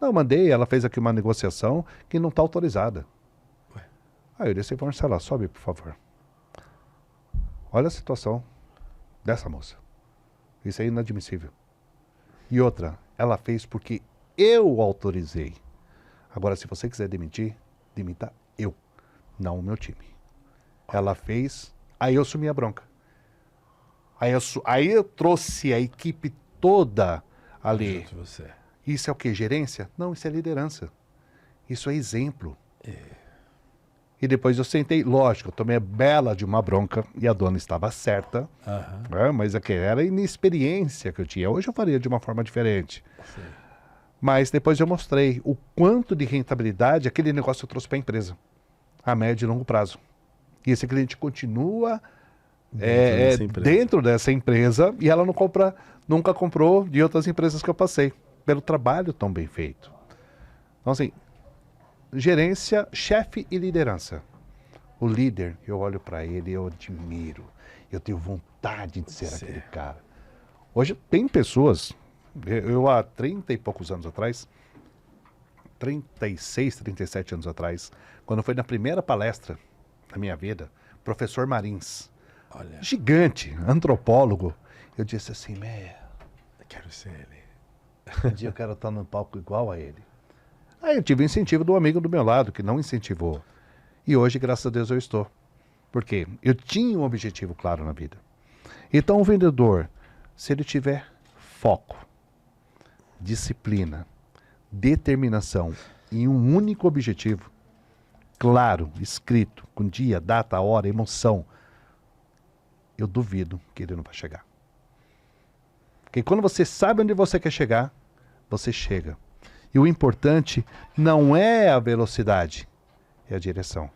Não, eu mandei, ela fez aqui uma negociação que não está autorizada. Aí eu disse, Marcela, sobe, por favor. Olha a situação dessa moça. Isso é inadmissível. E outra, ela fez porque eu autorizei. Agora, se você quiser demitir, demita eu, não o meu time. Ela fez, aí eu assumi a bronca. Aí eu trouxe a equipe toda ali. Junto você. Isso é o quê? Gerência? Não, isso é liderança. Isso é exemplo. E depois eu sentei, lógico, eu tomei a bela de uma bronca e a dona estava certa, mas era a inexperiência que eu tinha. Hoje eu faria de uma forma diferente. Sim. Mas depois eu mostrei o quanto de rentabilidade aquele negócio trouxe para a empresa, a médio e longo prazo. E esse cliente continua dentro dessa empresa e ela nunca comprou de outras empresas que eu passei, pelo trabalho tão bem feito. Então assim, gerência, chefe e liderança. O líder, eu olho para ele, eu admiro, eu tenho vontade de ser aquele cara. Hoje tem pessoas, eu há 30 e poucos anos atrás, 36, 37 anos atrás, quando foi na primeira palestra da minha vida, professor Marins, Olha, gigante, antropólogo, eu disse assim, eu quero ser ele. um dia eu quero estar no palco igual a ele. Aí eu tive o incentivo do amigo do meu lado, que não incentivou. E hoje, graças a Deus, eu estou. Por quê? Eu tinha um objetivo claro na vida. Então, o vendedor, se ele tiver foco, disciplina, determinação em um único objetivo, claro, escrito, com dia, data, hora, emoção, eu duvido que ele não vai chegar. Porque quando você sabe onde você quer chegar, você chega. E o importante não é a velocidade, é a direção.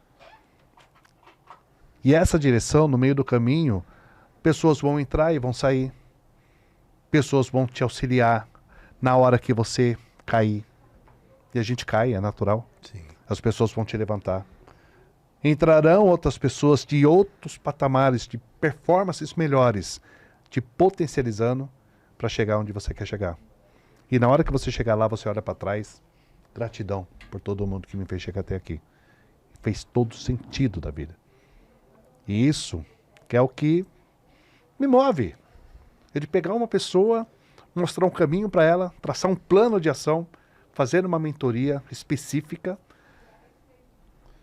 E essa direção, no meio do caminho, pessoas vão entrar e vão sair. Pessoas vão te auxiliar na hora que você cair. E a gente cai, é natural. Sim. As pessoas vão te levantar. Entrarão outras pessoas de outros patamares, de performances melhores, te potencializando para chegar onde você quer chegar. E na hora que você chegar lá, você olha para trás, gratidão por todo mundo que me fez chegar até aqui. Fez todo sentido da vida. E isso que é o que me move. É de pegar uma pessoa, mostrar um caminho para ela, traçar um plano de ação, fazer uma mentoria específica.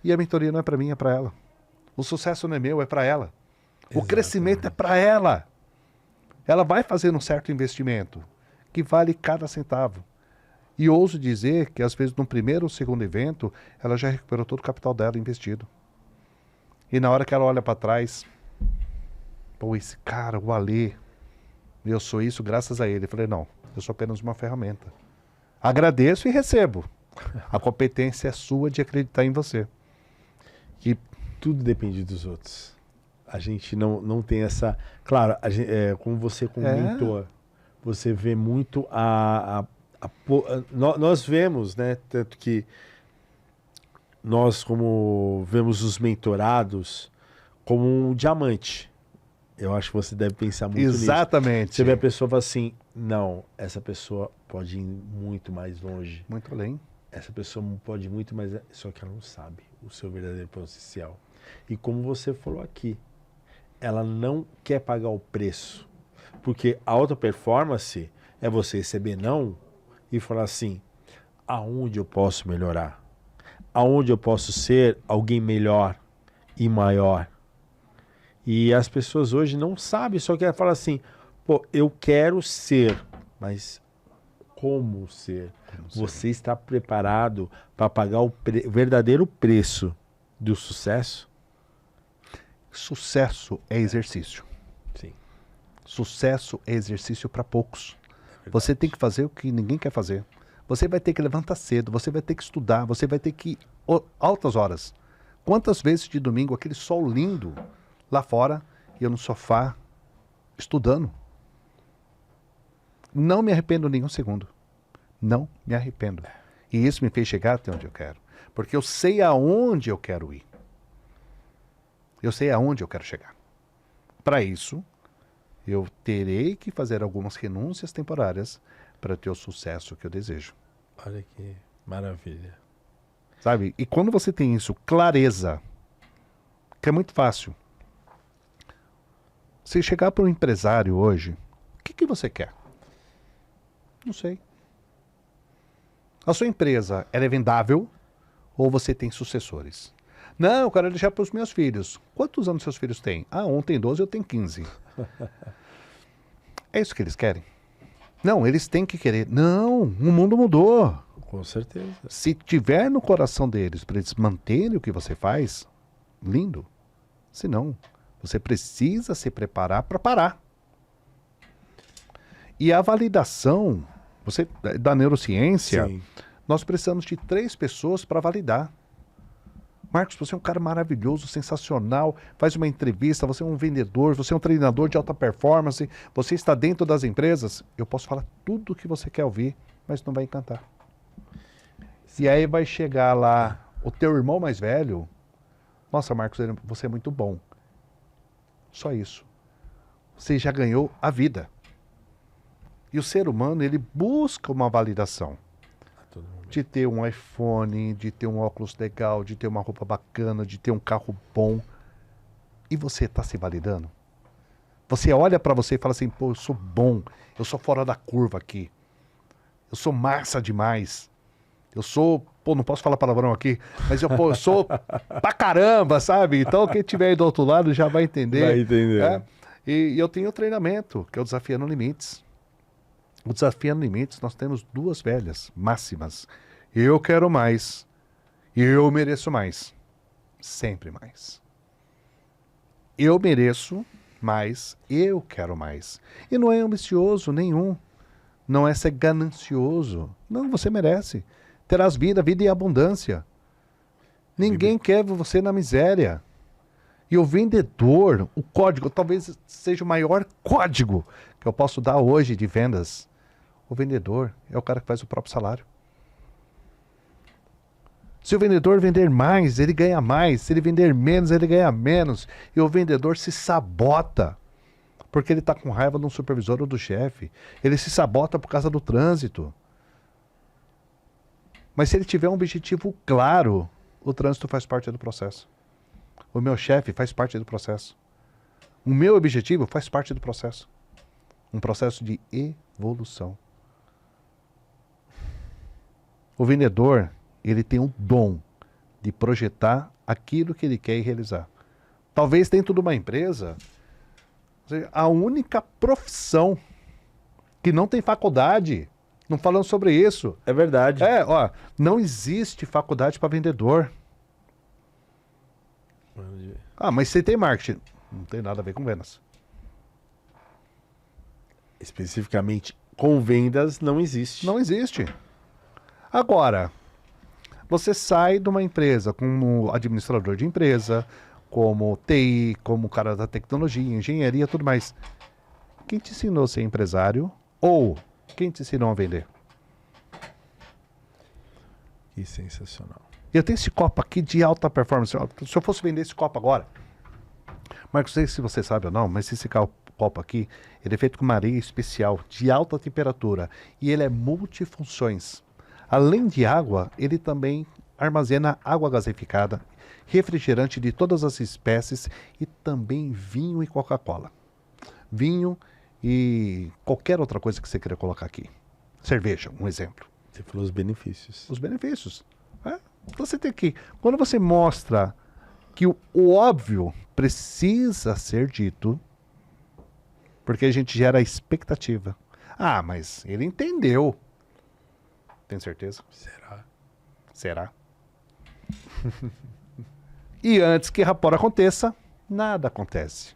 E a mentoria não é para mim, é para ela. O sucesso não é meu, é para ela. O crescimento é para ela. Ela vai fazer um certo investimento que vale cada centavo. E ouso dizer que às vezes no primeiro ou segundo evento, ela já recuperou todo o capital dela investido. E na hora que ela olha para trás, pô, esse cara, o Alê, eu sou isso graças a ele. Eu falei, não, eu sou apenas uma ferramenta. Agradeço e recebo. A competência é sua de acreditar em você. E tudo depende dos outros. A gente não tem essa... Claro, como você comentou, você vê muito nós vemos, né? Tanto que nós, como vemos os mentorados, como um diamante. Eu acho que você deve pensar muito nisso. Exatamente. Você vê a pessoa e fala assim, não, essa pessoa pode ir muito mais longe. Muito além. Essa pessoa pode ir muito mais... Só que ela não sabe o seu verdadeiro potencial. E como você falou aqui, ela não quer pagar o preço. Porque a alta performance é você receber não e falar assim, aonde eu posso melhorar? Aonde eu posso ser alguém melhor e maior? E as pessoas hoje não sabem, só querem falar assim, pô, eu quero ser, mas como ser? Você está preparado para pagar o verdadeiro preço do sucesso? Sucesso é exercício. Sim. Sucesso é exercício para poucos. Você tem que fazer o que ninguém quer fazer. Você vai ter que levantar cedo, você vai ter que estudar, você vai ter que ir altas horas. Quantas vezes de domingo aquele sol lindo lá fora e eu no sofá estudando? Não me arrependo nenhum segundo. Não me arrependo. E isso me fez chegar até onde eu quero. Porque eu sei aonde eu quero ir. Eu sei aonde eu quero chegar. Para isso, eu terei que fazer algumas renúncias temporárias para ter o sucesso que eu desejo. Olha que maravilha. Sabe? E quando você tem isso, clareza, que é muito fácil. Se chegar para um empresário hoje, o que você quer? Não sei. A sua empresa, ela é vendável ou você tem sucessores? Não, eu quero deixar para os meus filhos. Quantos anos seus filhos têm? Ah, um tem 12, eu tenho 15. É isso que eles querem? Não, eles têm que querer. Não, o mundo mudou. Com certeza. Se tiver no coração deles para eles manterem o que você faz, lindo. Se não, você precisa se preparar para parar. E a validação, você da neurociência, Sim. nós precisamos de 3 pessoas para validar. Marcos, você é um cara maravilhoso, sensacional, faz uma entrevista, você é um vendedor, você é um treinador de alta performance, você está dentro das empresas. Eu posso falar tudo o que você quer ouvir, mas não vai encantar. E aí vai chegar lá o teu irmão mais velho. Nossa, Marcos, você é muito bom. Só isso. Você já ganhou a vida. E o ser humano, ele busca uma validação. De ter um iPhone, de ter um óculos legal, de ter uma roupa bacana, de ter um carro bom. E você está se validando? Você olha para você e fala assim, pô, eu sou bom, eu sou fora da curva aqui. Eu sou massa demais. Eu sou, pô, não posso falar palavrão aqui, mas eu sou pra caramba, sabe? Então quem estiver aí do outro lado já vai entender. Vai entender. Né? E eu tenho um treinamento, que é o Desafiando Limites. O Desafiando Limites, nós temos 2 velhas máximas. Eu quero mais. Eu mereço mais. Sempre mais. Eu mereço mais. Eu quero mais. E não é ambicioso nenhum. Não é ser ganancioso. Não, você merece. Terás vida e abundância. Ninguém quer você na miséria. E o vendedor, o código, talvez seja o maior código que eu posso dar hoje de vendas. O vendedor é o cara que faz o próprio salário. Se o vendedor vender mais, ele ganha mais. Se ele vender menos, ele ganha menos. E o vendedor se sabota porque ele está com raiva de um supervisor ou do chefe. Ele se sabota por causa do trânsito. Mas se ele tiver um objetivo claro, o trânsito faz parte do processo. O meu chefe faz parte do processo. O meu objetivo faz parte do processo. Um processo de evolução. O vendedor, ele tem o dom de projetar aquilo que ele quer e realizar. Talvez dentro de uma empresa, a única profissão que não tem faculdade, não falando sobre isso. É verdade. Não existe faculdade para vendedor. Ah, mas você tem marketing. Não tem nada a ver com vendas. Especificamente com vendas não existe. Não existe. Agora, você sai de uma empresa como administrador de empresa, como TI, como cara da tecnologia, engenharia, tudo mais. Quem te ensinou a ser empresário? Ou quem te ensinou a vender? Que sensacional. Eu tenho esse copo aqui de alta performance. Se eu fosse vender esse copo agora, Marcos, não sei se você sabe ou não, mas esse copo aqui, ele é feito com uma areia especial, de alta temperatura, e ele é multifunções. Além de água, ele também armazena água gaseificada, refrigerante de todas as espécies e também vinho e Coca-Cola. Vinho e qualquer outra coisa que você queira colocar aqui. Cerveja, um exemplo. Você falou os benefícios. Os benefícios. Você tem que... Quando você mostra que o óbvio precisa ser dito, porque a gente gera expectativa. Ah, mas ele entendeu. Tem certeza? Será? E antes que rapport aconteça, nada acontece.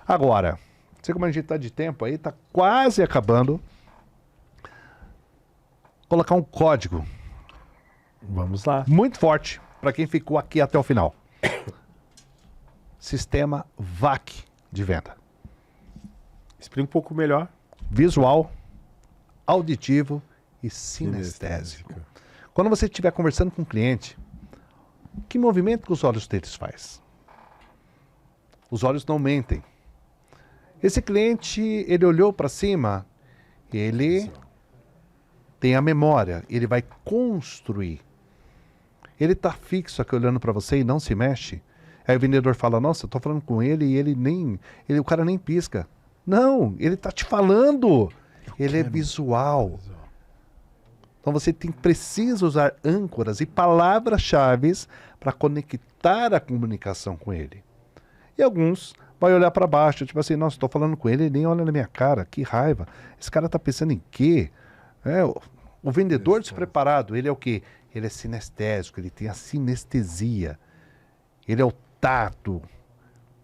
Agora, sei como a gente está de tempo aí, está quase acabando. Colocar um código. Vamos lá. Muito forte para quem ficou aqui até o final. Sistema VAC de venda. Explica um pouco melhor. Visual, auditivo e sinestésico. Quando você estiver conversando com um cliente, que movimento que os olhos deles faz? Os olhos não mentem. Esse cliente, ele olhou para cima, ele tem a memória, ele vai construir. Ele está fixo aqui olhando para você e não se mexe. Aí o vendedor fala, nossa, eu tô falando com ele e o cara nem pisca. Não, ele tá te falando. Ele é visual. Então você precisa usar âncoras e palavras-chave para conectar a comunicação com ele. E alguns vai olhar para baixo, tipo assim, nossa, estou falando com ele, ele nem olha na minha cara, que raiva. Esse cara tá pensando em quê? O vendedor despreparado, ele é o quê? Ele é sinestésico, ele tem a sinestesia. Ele é o tato.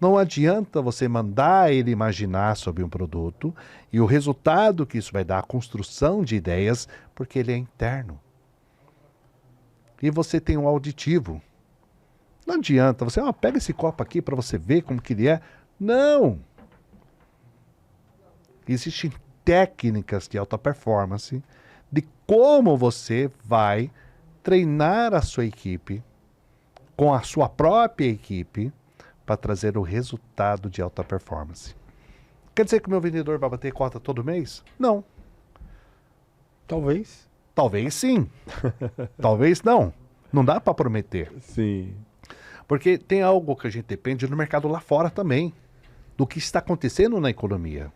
Não adianta você mandar ele imaginar sobre um produto e o resultado que isso vai dar, a construção de ideias, porque ele é interno. E você tem um auditivo. Não adianta você, pega esse copo aqui para você ver como que ele é. Não! Existem técnicas de alta performance de como você vai treinar a sua equipe com a sua própria equipe para trazer o resultado de alta performance. Quer dizer que o meu vendedor vai bater cota todo mês? Não. Talvez. Talvez sim. Talvez não. Não dá para prometer. Sim. Porque tem algo que a gente depende do mercado lá fora também, do que está acontecendo na economia.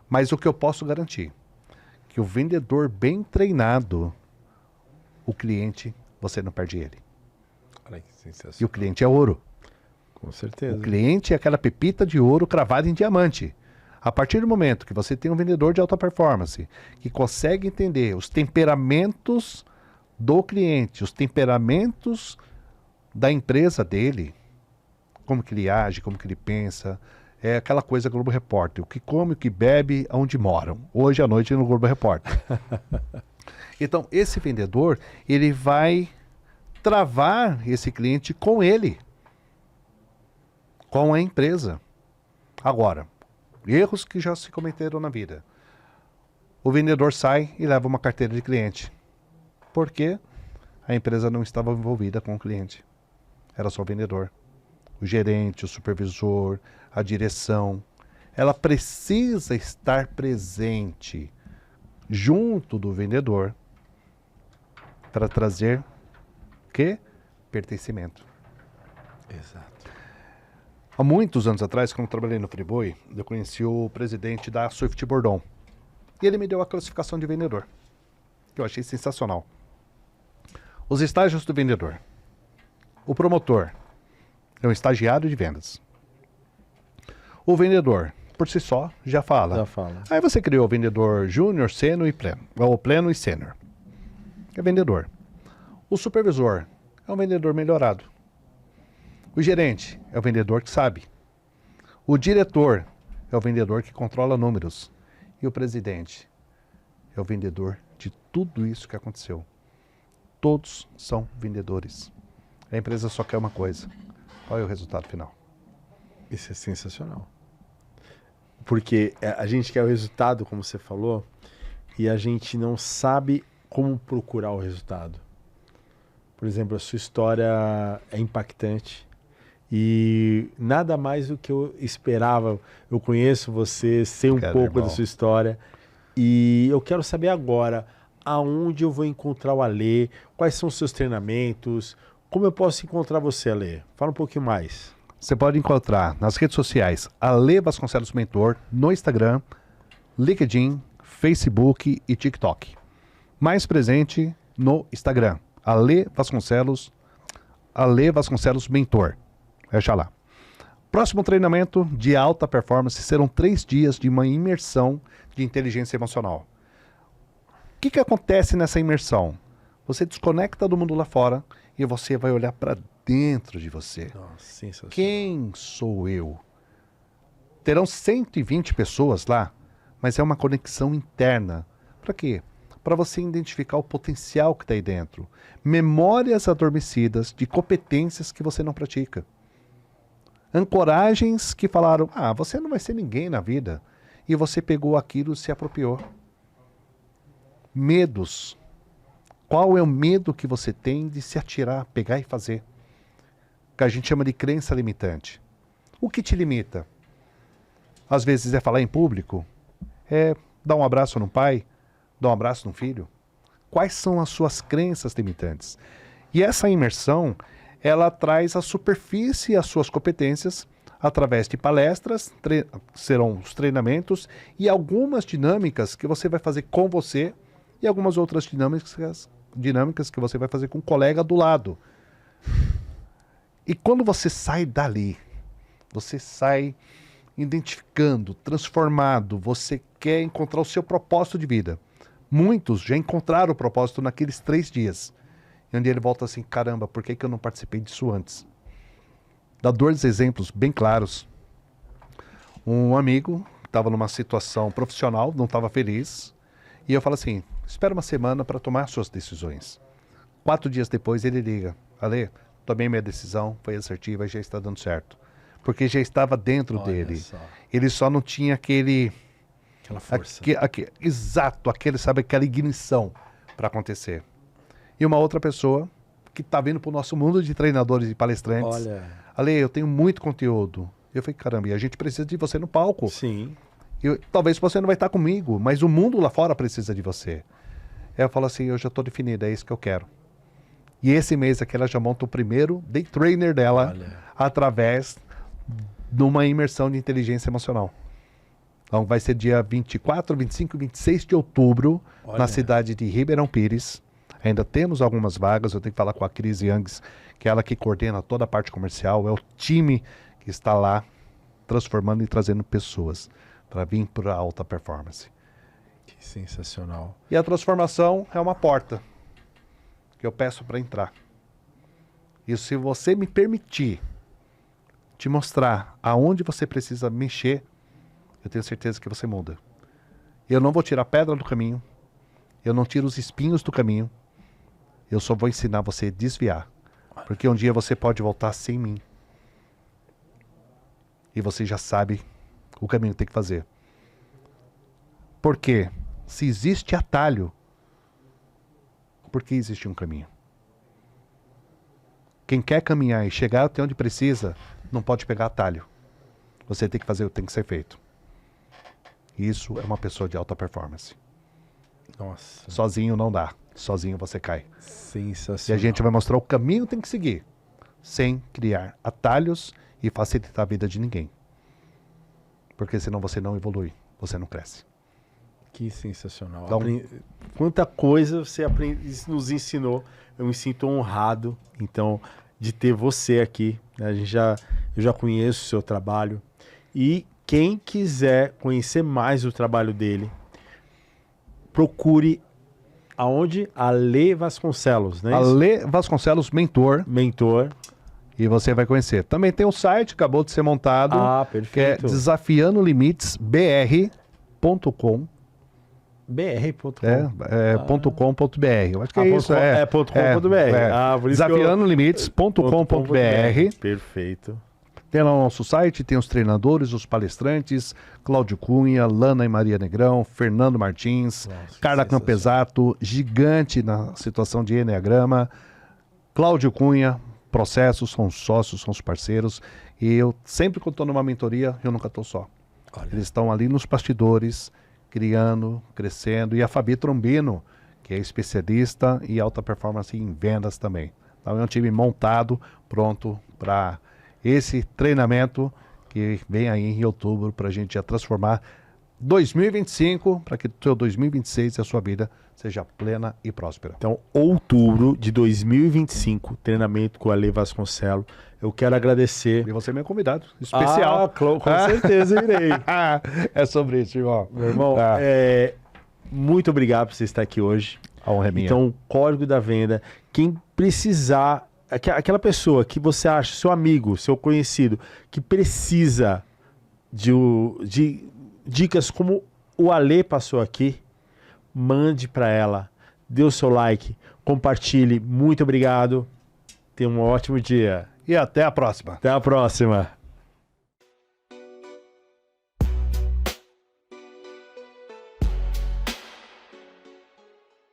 Mas o que eu posso garantir, que o vendedor bem treinado, o cliente, você não perde ele. Olha que sensacional. E o cliente é ouro. Com certeza. O cliente é aquela pepita de ouro cravada em diamante. A partir do momento que você tem um vendedor de alta performance, que consegue entender os temperamentos do cliente, os temperamentos da empresa dele, como que ele age, como que ele pensa, é aquela coisa Globo Repórter, o que come, o que bebe, aonde moram. Hoje à noite no Globo Repórter. Então, esse vendedor, ele vai travar esse cliente com ele, com a empresa. Agora, erros que já se cometeram na vida. O vendedor sai e leva uma carteira de cliente. Por quê? A empresa não estava envolvida com o cliente. Era só o vendedor. O gerente, o supervisor, a direção. Ela precisa estar presente junto do vendedor para trazer o quê? Pertencimento. Exato. Há muitos anos atrás, quando eu trabalhei no Friboi, eu conheci o presidente da Swift Bordon. E ele me deu a classificação de vendedor, que eu achei sensacional. Os estágios do vendedor. O promotor é um estagiário de vendas. O vendedor, por si só, já fala. Já fala. Aí você criou o vendedor júnior, sênior e pleno. Ou pleno e sênior. É vendedor. O supervisor é um vendedor melhorado. O gerente é o vendedor que sabe. O diretor é o vendedor que controla números. E o presidente é o vendedor de tudo isso que aconteceu. Todos são vendedores. A empresa só quer uma coisa. Qual é o resultado final? Isso é sensacional. Porque a gente quer o resultado, como você falou, e a gente não sabe como procurar o resultado. Por exemplo, a sua história é impactante e nada mais do que eu esperava. Eu conheço você, sei um pouco da sua história e eu quero saber agora aonde eu vou encontrar o Alê, quais são os seus treinamentos, como eu posso encontrar você, Alê? Fala um pouquinho mais. Você pode encontrar nas redes sociais Alê Vasconcelos Mentor, no Instagram, LinkedIn, Facebook e TikTok. Mais presente no Instagram, Alê Vasconcelos Mentor. Fecha lá. Próximo treinamento de alta performance serão 3 dias de uma imersão de inteligência emocional. O que acontece nessa imersão? Você desconecta do mundo lá fora e você vai olhar para dentro de você. Nossa, sensacional. Quem sou eu? Terão 120 pessoas lá, mas é uma conexão interna. Para quê? Para você identificar o potencial que está aí dentro. Memórias adormecidas de competências que você não pratica. Ancoragens que falaram, você não vai ser ninguém na vida. E você pegou aquilo e se apropriou. Medos. Qual é o medo que você tem de se atirar, pegar e fazer? Que a gente chama de crença limitante. O que te limita? Às vezes é falar em público, é dar um abraço num pai, dar um abraço num filho. Quais são as suas crenças limitantes? E essa imersão, ela traz à superfície as suas competências através de palestras, serão os treinamentos e algumas dinâmicas que você vai fazer com você e algumas outras dinâmicas que você vai fazer com um colega do lado. E quando você sai dali, você sai identificando, transformado, você quer encontrar o seu propósito de vida. Muitos já encontraram o propósito naqueles 3 dias. E onde ele volta assim, caramba, por que eu não participei disso antes? Dá 2 exemplos bem claros. Um amigo estava numa situação profissional, não estava feliz, e eu falo assim, espera uma semana para tomar suas decisões. 4 dias depois ele liga, Ale, tomei minha decisão, foi assertiva e já está dando certo. Porque já estava dentro dele. Só. Ele só não tinha aquela força. Exato, aquela ignição para acontecer. E uma outra pessoa que está vindo para o nosso mundo de treinadores e palestrantes. Olha. Ale, eu tenho muito conteúdo. Eu falei, caramba, e a gente precisa de você no palco. Sim. Talvez você não vai estar comigo, mas o mundo lá fora precisa de você. Ela fala assim, eu já estou definida, é isso que eu quero. E esse mês aqui ela já monta o primeiro day trainer dela através de uma imersão de inteligência emocional. Então vai ser dia 24, 25 e 26 de outubro na cidade de Ribeirão Pires. Ainda temos algumas vagas, eu tenho que falar com a Cris Youngs, que é ela que coordena toda a parte comercial, é o time que está lá transformando e trazendo pessoas para vir para a alta performance. Que sensacional. E a transformação é uma porta que eu peço para entrar. E se você me permitir te mostrar aonde você precisa mexer, eu tenho certeza que você muda. Eu não vou tirar pedra do caminho, eu não tiro os espinhos do caminho, eu só vou ensinar você a desviar. Porque um dia você pode voltar sem mim. E você já sabe o caminho que tem que fazer. Porque se existe atalho, por que existe um caminho? Quem quer caminhar e chegar até onde precisa, não pode pegar atalho. Você tem que fazer o que tem que ser feito. Isso é uma pessoa de alta performance. Nossa. Sozinho não dá. Sozinho você cai. Sensacional. E a gente vai mostrar o caminho que tem que seguir, sem criar atalhos e facilitar a vida de ninguém. Porque senão você não evolui, você não cresce. Que sensacional. Então, quanta coisa você nos ensinou. Eu me sinto honrado, então, de ter você aqui. Eu já conheço o seu trabalho. E quem quiser conhecer mais o trabalho dele, procure aonde? Ale Vasconcelos, né? Ale Vasconcelos Mentor. E você vai conhecer. Também tem um site, acabou de ser montado. Perfeito. Que é desafiandolimitesbr.com. br.com.com.br. Eu acho que é isso. .com.br. Desafiandolimites.com.br. Perfeito. Tem lá o nosso site, tem os treinadores, os palestrantes, Cláudio Cunha, Lana e Maria Negrão, Fernando Martins, Carla Campesato, gigante na situação de Enneagrama, Cláudio Cunha, processos, são os sócios, são os parceiros, e eu sempre que eu estou numa mentoria, eu nunca estou só. Eles estão ali nos bastidores, criando, crescendo, e a Fabi Trombino, que é especialista em alta performance em vendas também. Então é um time montado, pronto para esse treinamento que vem aí em outubro para a gente já transformar 2025 para que o seu 2026 e a sua vida seja plena e próspera. Então, outubro de 2025, treinamento com a Ale Vasconcelos. Eu quero agradecer. E você é meu convidado especial. Com certeza irei. É sobre isso, irmão. Meu irmão, muito obrigado por você estar aqui hoje. A honra é minha. Então, código da venda. Quem precisar, aquela pessoa que você acha, seu amigo, seu conhecido, que precisa de dicas como o Ale passou aqui, mande para ela, dê o seu like, compartilhe. Muito obrigado. Tenha um ótimo dia. E até a próxima. Até a próxima.